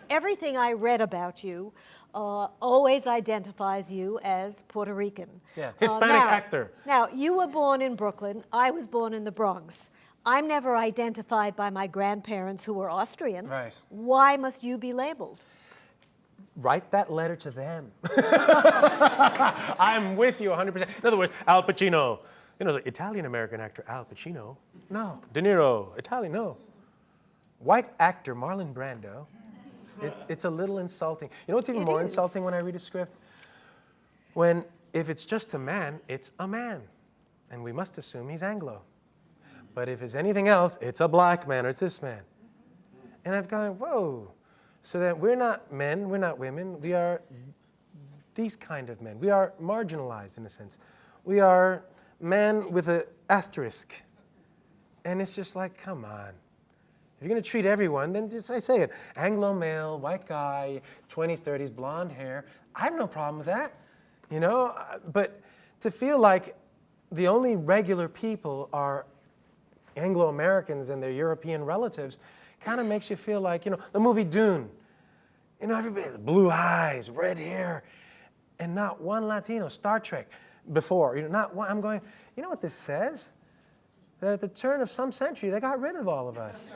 Everything I read about you always identifies you as Puerto Rican. Yeah, Hispanic actor. Now, you were born in Brooklyn. I was born in the Bronx. I'm never identified by my grandparents who were Austrian. Right. Why must you be labeled? Write that letter to them. I'm with you 100%. In other words, Al Pacino. The Italian-American actor Al Pacino. No. De Niro. Italian, no. White actor Marlon Brando. It's a little insulting. You know what's even more insulting when I read a script? If it's just a man, it's a man. And we must assume he's Anglo. But if it's anything else, it's a black man or it's this man. And I've gone, whoa. So that we're not men, we're not women, we are these kind of men. We are marginalized in a sense. We are men with an asterisk. And it's just like, come on. If you're going to treat everyone, then just I say it. Anglo male, white guy, 20s, 30s, blonde hair. I have no problem with that, But to feel like the only regular people are Anglo-Americans and their European relatives kind of makes you feel like, the movie Dune. Everybody, blue eyes, red hair, and not one Latino. Star Trek before, not one. I'm going, you know what this says? That at the turn of some century, they got rid of all of us.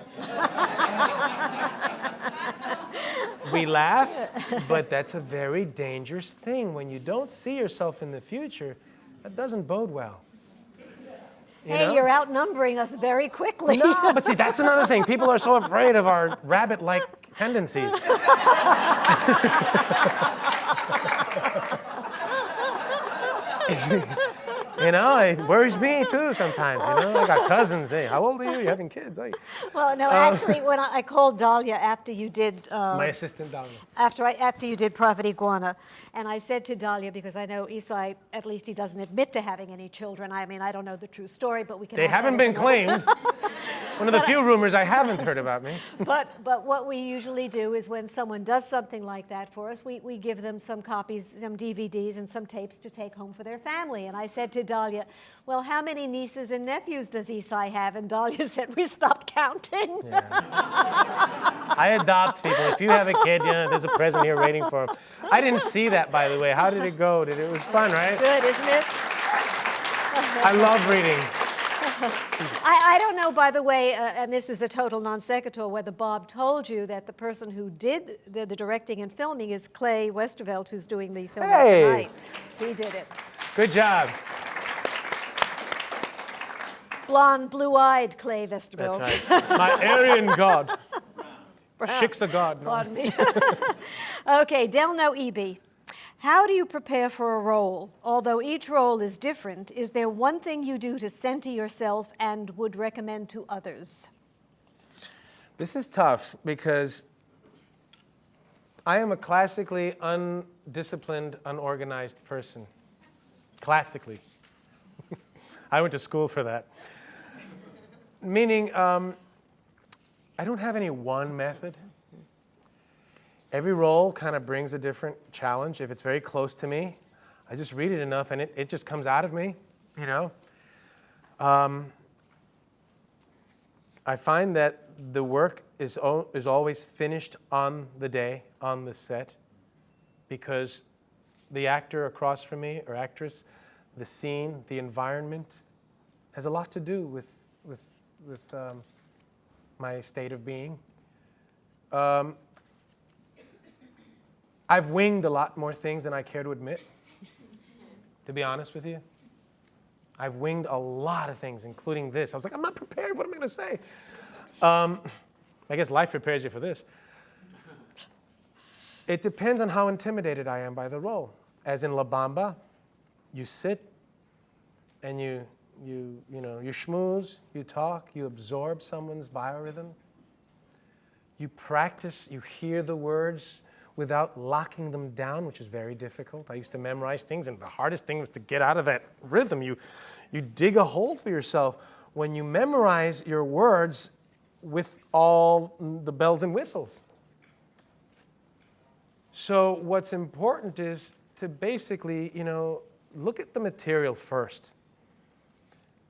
We laugh, but that's a very dangerous thing. When you don't see yourself in the future, that doesn't bode well. You're outnumbering us very quickly. No, but see, that's another thing. People are so afraid of our rabbit-like tendencies. It worries me too sometimes. I got cousins. Hey, how old are you? You having kids? Hey. Well, no, actually, when I called Dahlia after you did my assistant Dahlia after you did Prophet Iguana, and I said to Dahlia, because I know Esai, at least he doesn't admit to having any children. I mean, I don't know the true story, but we can. They haven't been claimed. One of the few rumors I haven't heard about me. But what we usually do is when someone does something like that for us, we give them some copies, some DVDs and some tapes to take home for their family. And I said to Dahlia, well, how many nieces and nephews does Esai have? And Dahlia said, we stopped counting. Yeah. I adopt people. If you have a kid, there's a present here waiting for him. I didn't see that, by the way. How did it go? It was fun, right? Good, isn't it? I love reading. I don't know, by the way, and this is a total non sequitur, whether Bob told you that the person who did the directing and filming is Clay Westervelt, who's doing the film tonight. He did it. Good job. Blonde, blue-eyed Clay Westervelt. That's right. My Aryan god. Shik's a god. No. Pardon me. Okay, Delno Eby. How do you prepare for a role? Although each role is different, is there one thing you do to center yourself and would recommend to others? This is tough because I am a classically undisciplined, unorganized person. Classically. I went to school for that. Meaning, I don't have any one method. Every role kind of brings a different challenge. If it's very close to me, I just read it enough and it just comes out of me, you know. I find that the work is always finished on the day, on the set, because the actor across from me, or actress, the scene, the environment, has a lot to do with my state of being. I've winged a lot more things than I care to admit, to be honest with you. I've winged a lot of things, including this. I was like, I'm not prepared. What am I going to say? I guess life prepares you for this. It depends on how intimidated I am by the role. As in La Bamba, you sit and you schmooze, you talk, you absorb someone's biorhythm. You practice, you hear the words without locking them down, which is very difficult. I used to memorize things, and the hardest thing was to get out of that rhythm. You dig a hole for yourself when you memorize your words with all the bells and whistles. So what's important is to basically, look at the material first.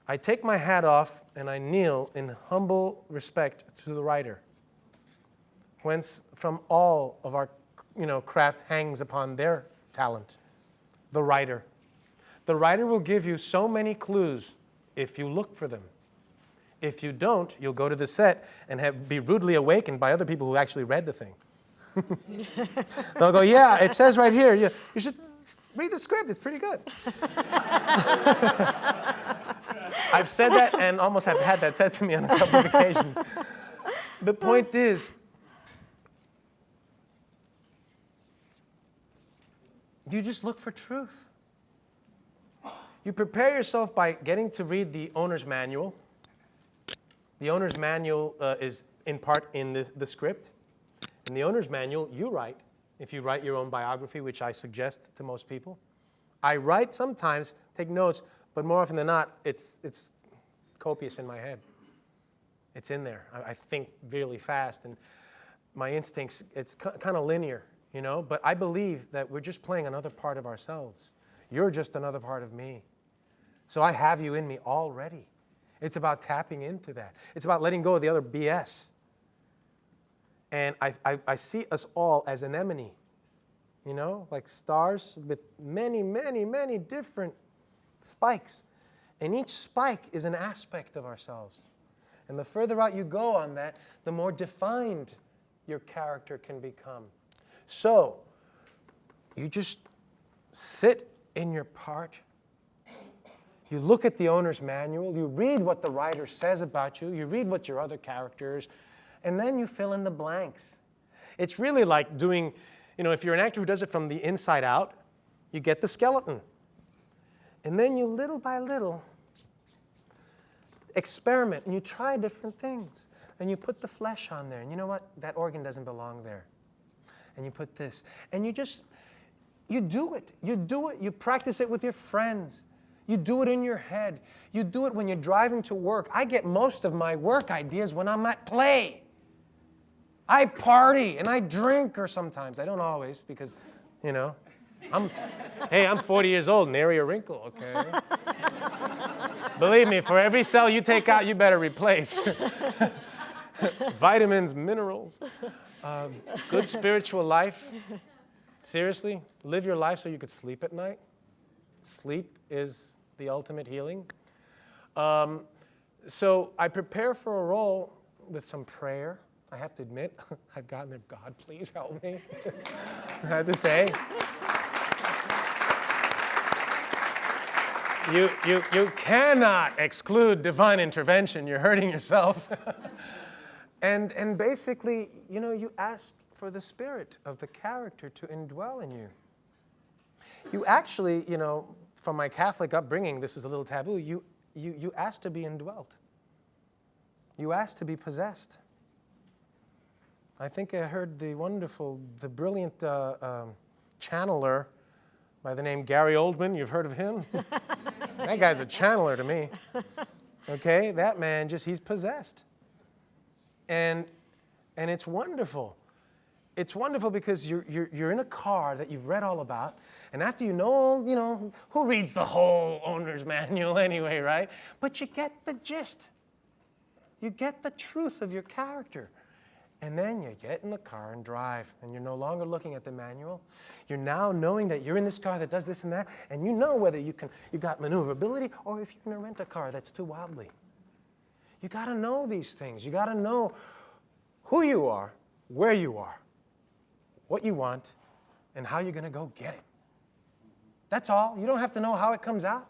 I take my hat off and I kneel in humble respect to the writer, whence from all of our craft hangs upon their talent, the writer. The writer will give you so many clues if you look for them. If you don't, you'll go to the set and be rudely awakened by other people who actually read the thing. They'll go, yeah, it says right here, you should read the script, it's pretty good. I've said that and almost have had that said to me on a couple of occasions. The point is, you just look for truth. You prepare yourself by getting to read the owner's manual. The owner's manual is in part in the script. In the owner's manual, you write, if you write your own biography, which I suggest to most people. I write sometimes, take notes, but more often than not, it's copious in my head. It's in there. I think really fast, and my instincts, it's kind of linear, but I believe that we're just playing another part of ourselves. You're just another part of me. So I have you in me already. It's about tapping into that. It's about letting go of the other BS. And I see us all as anemone, like stars with many, many, many different spikes. And each spike is an aspect of ourselves. And the further out you go on that, the more defined your character can become. So, you just sit in your part. You look at the owner's manual. You read what the writer says about you. You read what your other characters, and then you fill in the blanks. It's really like doing, if you're an actor who does it from the inside out, you get the skeleton. And then you, little by little, experiment, and you try different things. And you put the flesh on there. And you know what? That organ doesn't belong there. And you put this. And you do it. You do it. You practice it with your friends. You do it in your head. You do it when you're driving to work. I get most of my work ideas when I'm at play. I party and I drink, or sometimes. I don't always, because, I'm 40 years old, nary a wrinkle, okay? Believe me, for every cell you take out, you better replace. Vitamins, minerals, good spiritual life. Seriously, live your life so you could sleep at night. Sleep is the ultimate healing. So I prepare for a role with some prayer. I have to admit, I've gotten there, God, please help me. I had to say. You cannot exclude divine intervention. You're hurting yourself. And basically, you ask for the spirit of the character to indwell in you. You actually, from my Catholic upbringing, this is a little taboo, you ask to be indwelt. You ask to be possessed. I think I heard the brilliant channeler by the name Gary Oldman. You've heard of him? That guy's a channeler to me. Okay, that man he's possessed. And And it's wonderful. It's wonderful because you're in a car that you've read all about, and after you know, who reads the whole owner's manual anyway, right? But you get the gist. You get the truth of your character. And then you get in the car and drive, and you're no longer looking at the manual. You're now knowing that you're in this car that does this and that, and you know whether you got maneuverability or if you're going to rent a car that's too wobbly. You got to know these things. You got to know who you are, where you are, what you want, and how you're going to go get it. That's all. You don't have to know how it comes out.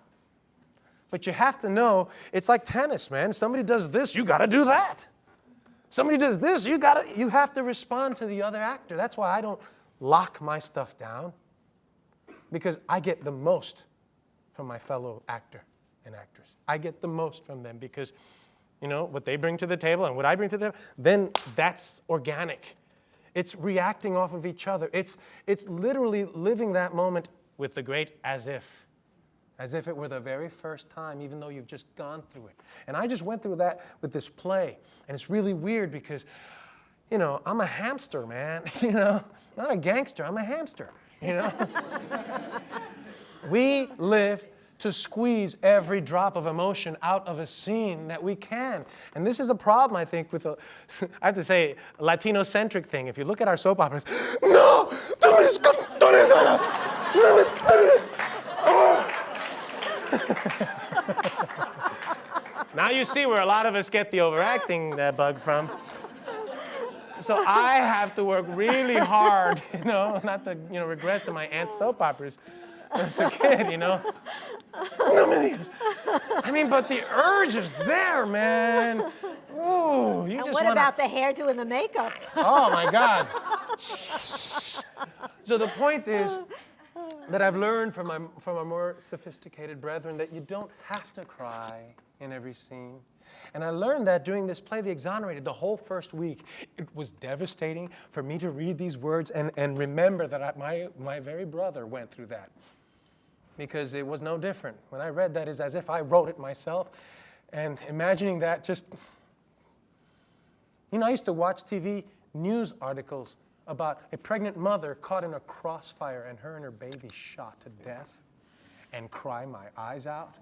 But you have to know, it's like tennis, man. Somebody does this, you got to do that. Somebody does this, you have to respond to the other actor. That's why I don't lock my stuff down, because I get the most from my fellow actor and actress. I get the most from them because, what they bring to the table and what I bring to them, then that's organic. It's reacting off of each other. It's literally living that moment with the great as if it were the very first time, even though you've just gone through it. And I just went through that with this play. And it's really weird because, I'm a hamster, man. Not a gangster, I'm a hamster, We live to squeeze every drop of emotion out of a scene that we can. And this is a problem, I think, with I have to say, a Latino-centric thing. If you look at our soap operas, no! Now you see where a lot of us get the overacting bug from. So I have to work really hard, not to, regress to my aunt's soap operas when I was a kid, But the urge is there, man. Ooh, you and just what wanna... about the hairdo and the makeup? Oh, my God. So the point is that I've learned from our more sophisticated brethren that you don't have to cry in every scene. And I learned that during this play, The Exonerated, the whole first week. It was devastating for me to read these words and remember that my very brother went through that. Because it was no different. When I read that, it's as if I wrote it myself. And imagining that just... I used to watch TV news articles about a pregnant mother caught in a crossfire and her baby shot to death and cry my eyes out.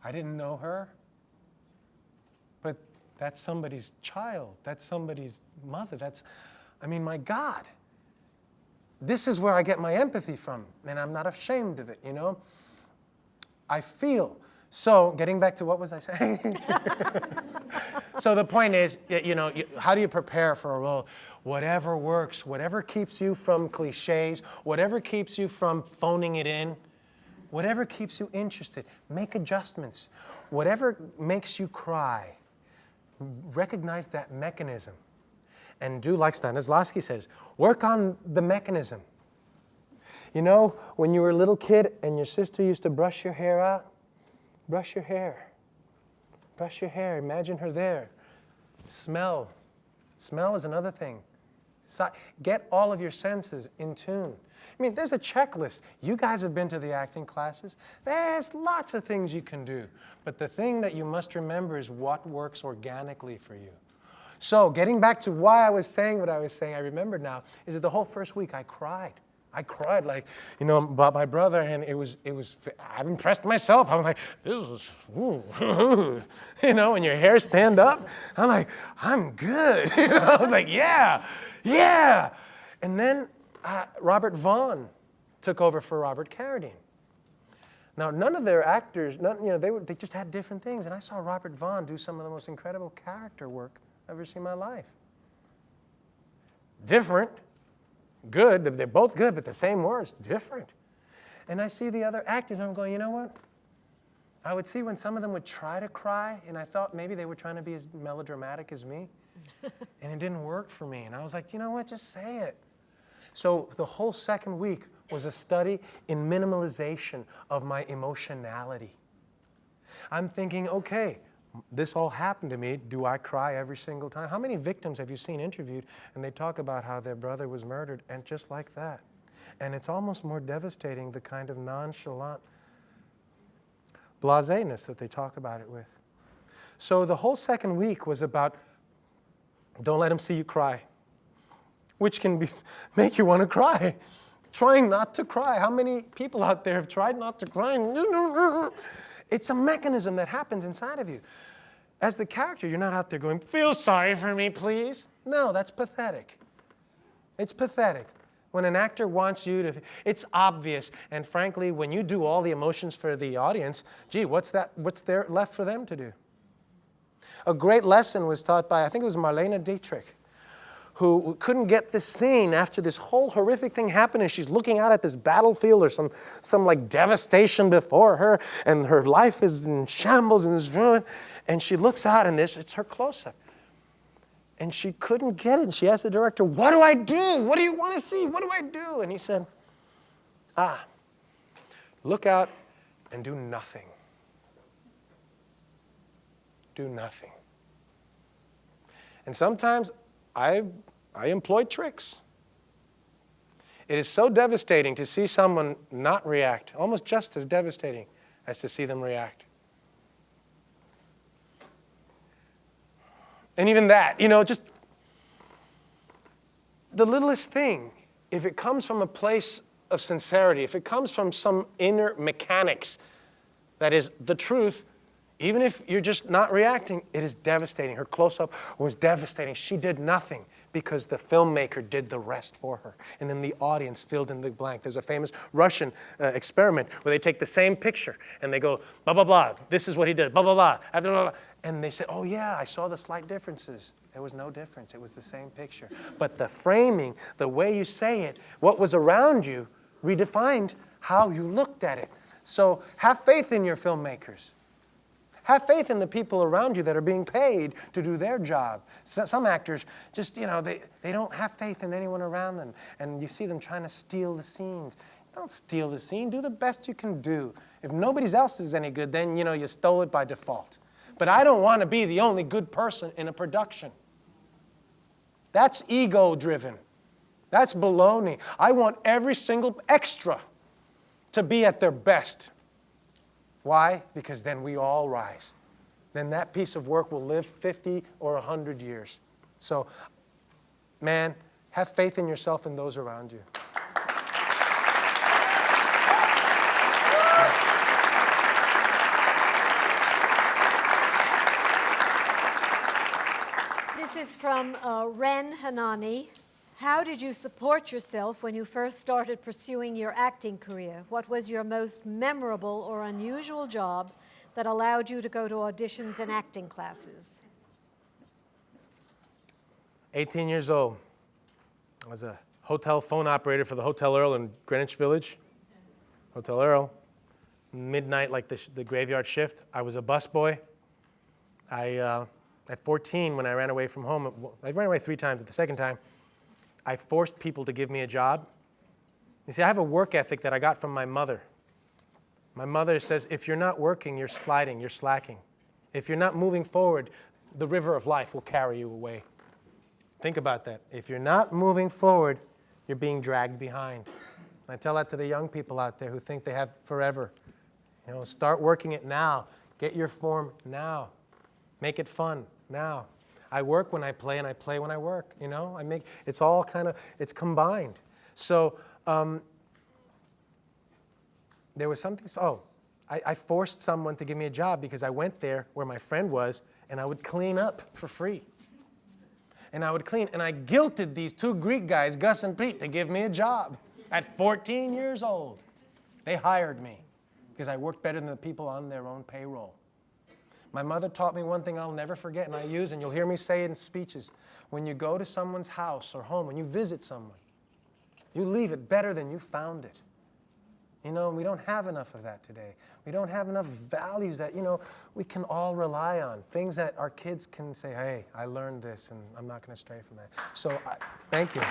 I didn't know her, but that's somebody's child. That's somebody's mother. My God. This is where I get my empathy from, and I'm not ashamed of it, I feel. So, getting back to what was I saying? So the point is, how do you prepare for a role? Whatever works, whatever keeps you from cliches, whatever keeps you from phoning it in, whatever keeps you interested, make adjustments. Whatever makes you cry, recognize that mechanism. And do like Stanislavski says, work on the mechanism. When you were a little kid and your sister used to brush your hair out, brush your hair. Brush your hair. Imagine her there. Smell. Smell is another thing. Get all of your senses in tune. There's a checklist. You guys have been to the acting classes. There's lots of things you can do. But the thing that you must remember is what works organically for you. So getting back to why I was saying what I was saying, I remember now, is that the whole first week I cried. I cried about my brother, and I impressed myself. I was like, this is, ooh. When your hair stand up, I'm like, I'm good. I was like, yeah. And then Robert Vaughn took over for Robert Carradine. Now, none of their actors, they just had different things, and I saw Robert Vaughn do some of the most incredible character work I've ever seen in my life. Different. Good, they're both good, but the same words, different. And I see the other actors, and I'm going, you know what? I would see when some of them would try to cry, and I thought maybe they were trying to be as melodramatic as me, and it didn't work for me. And I was like, you know what, just say it. So the whole second week was a study in minimalization of my emotionality. I'm thinking, okay, this all happened to me. Do I cry every single time? How many victims have you seen interviewed and they talk about how their brother was murdered, and just like that? And it's almost more devastating, the kind of nonchalant blaseness that they talk about it with. So the whole second week was about Don't let them see you cry, which can make you want to cry. Trying not to cry. How many people out there have tried not to cry? It's a mechanism that happens inside of you. As the character, you're not out there going, feel sorry for me, please. No, that's pathetic. It's pathetic. When an actor wants you to, it's obvious. And frankly, when you do all the emotions for the audience, gee, what's there left for them to do? A great lesson was taught by, I think it was Marlene Dietrich, who couldn't get this scene after this whole horrific thing happened, and she's looking out at this battlefield or some like devastation before her, and her life is in shambles and is ruined, and she looks out and it's her close-up. And she couldn't get it, and she asked the director, what do I do? What do you want to see? What do I do? And he said, look out and do nothing. Do nothing. And sometimes I employ tricks. It is so devastating to see someone not react, almost just as devastating as to see them react. And even that, just the littlest thing, if it comes from a place of sincerity, if it comes from some inner mechanics that is the truth, even if you're just not reacting, it is devastating. Her close-up was devastating. She did nothing because the filmmaker did the rest for her. And then the audience filled in the blank. There's a famous Russian experiment where they take the same picture and they go, blah, blah, blah, this is what he did, blah, blah, blah, blah, blah. And they say, oh yeah, I saw the slight differences. There was no difference. It was the same picture. But the framing, the way you say it, what was around you, redefined how you looked at it. So have faith in your filmmakers. Have faith in the people around you that are being paid to do their job. So, some actors just, they don't have faith in anyone around them. And you see them trying to steal the scenes. Don't steal the scene. Do the best you can do. If nobody else is any good, then, you stole it by default. But I don't want to be the only good person in a production. That's ego-driven. That's baloney. I want every single extra to be at their best. Why? Because then we all rise. Then that piece of work will live 50 or 100 years. So, man, have faith in yourself and those around you. This is from Ren Hanani. How did you support yourself when you first started pursuing your acting career? What was your most memorable or unusual job that allowed you to go to auditions and acting classes? 18 years old. I was a hotel phone operator for the Hotel Earl in Greenwich Village. Hotel Earl. Midnight, like the graveyard shift. I was a busboy. At 14, when I ran away from home, I ran away 3 times. At the second time, I forced people to give me a job. You see, I have a work ethic that I got from my mother. My mother says, if you're not working, you're sliding, you're slacking. If you're not moving forward, the river of life will carry you away. Think about that. If you're not moving forward, you're being dragged behind. And I tell that to the young people out there who think they have forever. Start working it now. Get your form now. Make it fun now. I work when I play, and I play when I work. It's all it's combined. So there was something. I forced someone to give me a job because I went there where my friend was, and I would clean up for free. And I would clean, and I guilted these 2 Greek guys, Gus and Pete, to give me a job at 14 years old. They hired me because I worked better than the people on their own payroll. My mother taught me one thing I'll never forget, and I use, and you'll hear me say it in speeches. When you go to someone's house or home, when you visit someone, you leave it better than you found it. We don't have enough of that today. We don't have enough values that, we can all rely on. Things that our kids can say, hey, I learned this, and I'm not going to stray from that. So, thank you.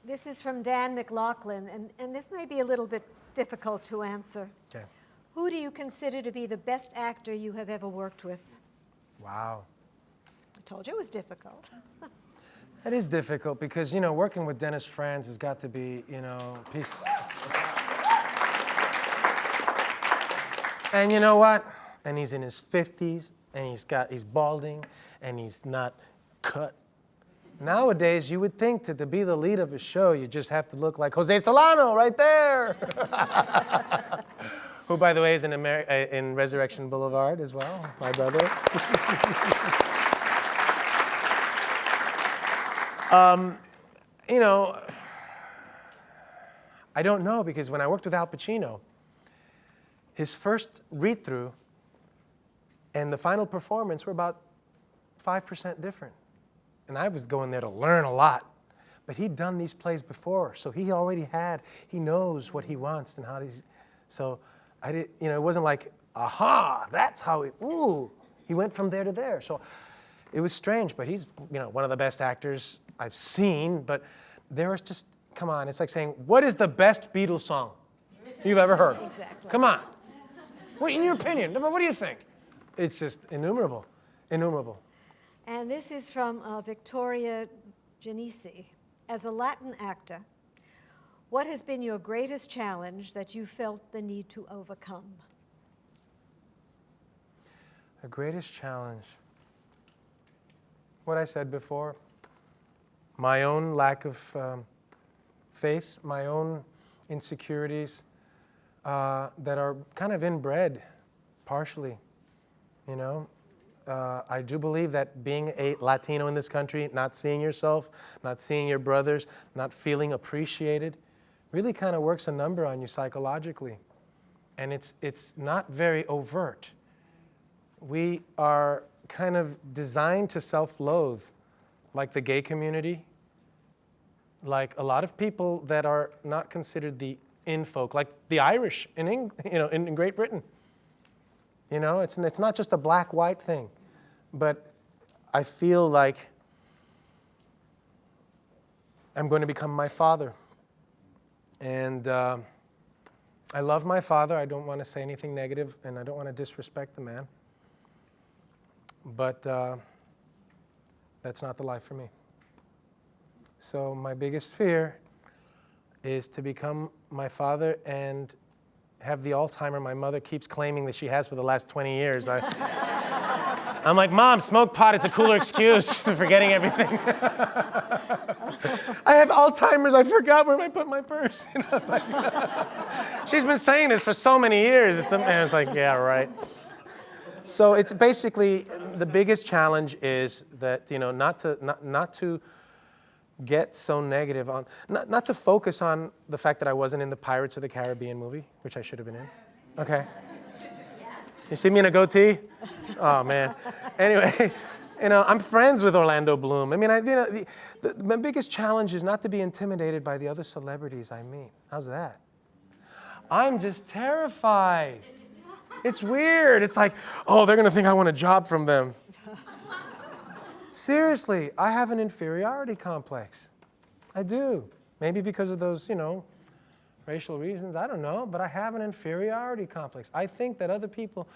This is from Dan McLaughlin, and this may be a little bit difficult to answer. Okay. Who do you consider to be the best actor you have ever worked with? Wow. I told you it was difficult. That is difficult because, working with Dennis Franz has got to be, peace. And you know what? And he's in his 50s, and he's balding, and he's not cut. Nowadays, you would think that to be the lead of a show, you just have to look like Jose Solano right there. Who, by the way, is in Resurrection Boulevard as well, my brother. You know, I don't know, because when I worked with Al Pacino, his first read-through and the final performance were about 5% different. And I was going there to learn a lot. But he'd done these plays before, so he knows what he wants and how he's, so it wasn't like, aha, that's how he went from there to there. So it was strange, but he's, one of the best actors I've seen, but there was just, come on, it's like saying, what is the best Beatles song you've ever heard? Exactly. Come on. What, in your opinion, what do you think? It's just innumerable. And this is from Victoria Genesi. As a Latin actor, what has been your greatest challenge that you felt the need to overcome? The greatest challenge, what I said before, my own lack of faith, my own insecurities that are kind of inbred, partially, I do believe that being a Latino in this country, not seeing yourself, not seeing your brothers, not feeling appreciated, really kind of works a number on you psychologically. And it's not very overt. We are kind of designed to self-loathe, like the gay community, like a lot of people that are not considered the in-folk, like the Irish in Great Britain. It's not just a black-white thing, but I feel like I'm going to become my father. And I love my father. I don't want to say anything negative, and I don't want to disrespect the man. But that's not the life for me. So my biggest fear is to become my father and have the Alzheimer my mother keeps claiming that she has for the last 20 years. I'm like, Mom, smoke pot, it's a cooler excuse for forgetting everything. I have Alzheimer's, I forgot where I put my purse. It's like, she's been saying this for so many years. It's like, yeah, right. So it's basically, the biggest challenge is that, not to get so negative on, not to focus on the fact that I wasn't in the Pirates of the Caribbean movie, which I should have been in. Okay. You see me in a goatee? Oh, man. Anyway, I'm friends with Orlando Bloom. I mean, my biggest challenge is not to be intimidated by the other celebrities I meet. How's that? I'm just terrified. It's weird. It's like, oh, they're going to think I want a job from them. Seriously, I have an inferiority complex. I do. Maybe because of those, racial reasons, I don't know, but I have an inferiority complex. I think that other people,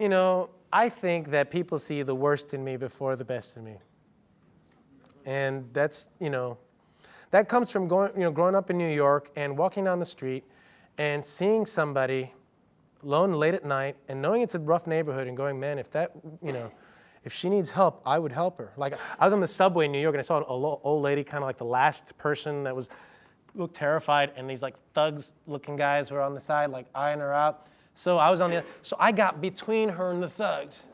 I think that people see the worst in me before the best in me. And that's, that comes from growing up in New York and walking down the street and seeing somebody alone late at night and knowing it's a rough neighborhood and going, man, if she needs help, I would help her. Like, I was on the subway in New York and I saw an old lady, kind of like the last person that looked terrified, and these like thugs-looking guys were on the side, like eyeing her out. So I was so I got between her and the thugs.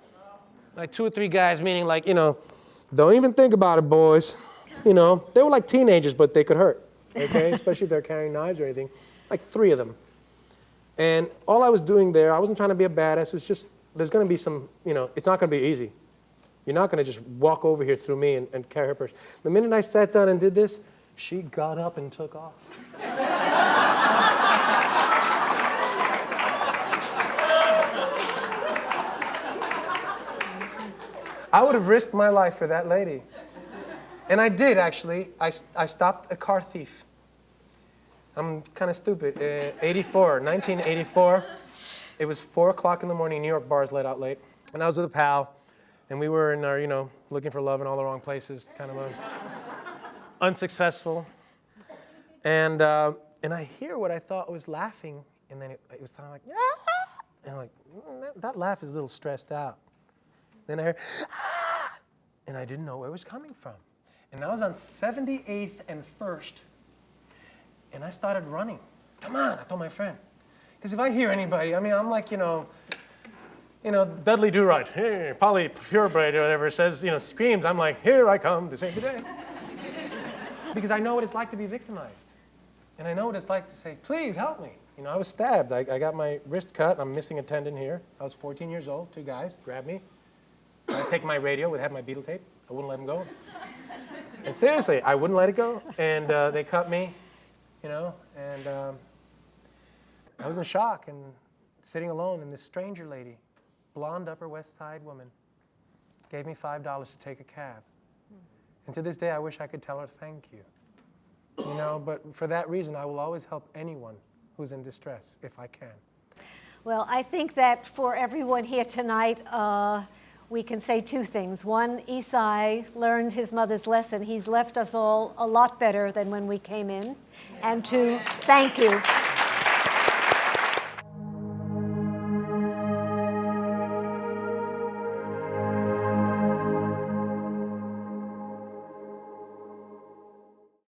Like 2 or 3 guys, meaning like, don't even think about it, boys. They were like teenagers, but they could hurt, okay? Especially if they're carrying knives or anything. Like 3 of them. And all I was doing there, I wasn't trying to be a badass. It was just, there's going to be some, it's not going to be easy. You're not going to just walk over here through me and carry her purse. The minute I sat down and did this, she got up and took off. I would have risked my life for that lady. And I did, actually. I stopped a car thief. I'm kind of stupid. 1984. It was 4 o'clock in the morning. New York bars let out late. And I was with a pal. And we were in our, looking for love in all the wrong places, kind of unsuccessful. And I hear what I thought was laughing, and then it was kind of like, ah! And I'm like, that laugh is a little stressed out. Then I heard, ah! And I didn't know where it was coming from. And I was on 78th and 1st, and I started running. Come on, I told my friend. Because if I hear anybody, I mean, I'm like, Dudley Do-Right, hey, Polly Purebred or whatever says, screams, I'm like, here I come to save the day. Because I know what it's like to be victimized. And I know what it's like to say, please help me. I was stabbed. I got my wrist cut. I'm missing a tendon here. I was 14 years old. 2 guys grabbed me. I'd take my radio, would have my Beatle tape. I wouldn't let them go. And seriously, I wouldn't let it go. And they cut me, and I was in shock and sitting alone, and this stranger lady, blonde Upper West Side woman, gave me $5 to take a cab. And to this day, I wish I could tell her thank you. But for that reason, I will always help anyone who's in distress, if I can. Well, I think that for everyone here tonight, we can say 2 things. One, Esai learned his mother's lesson. He's left us all a lot better than when we came in. And 2, thank you.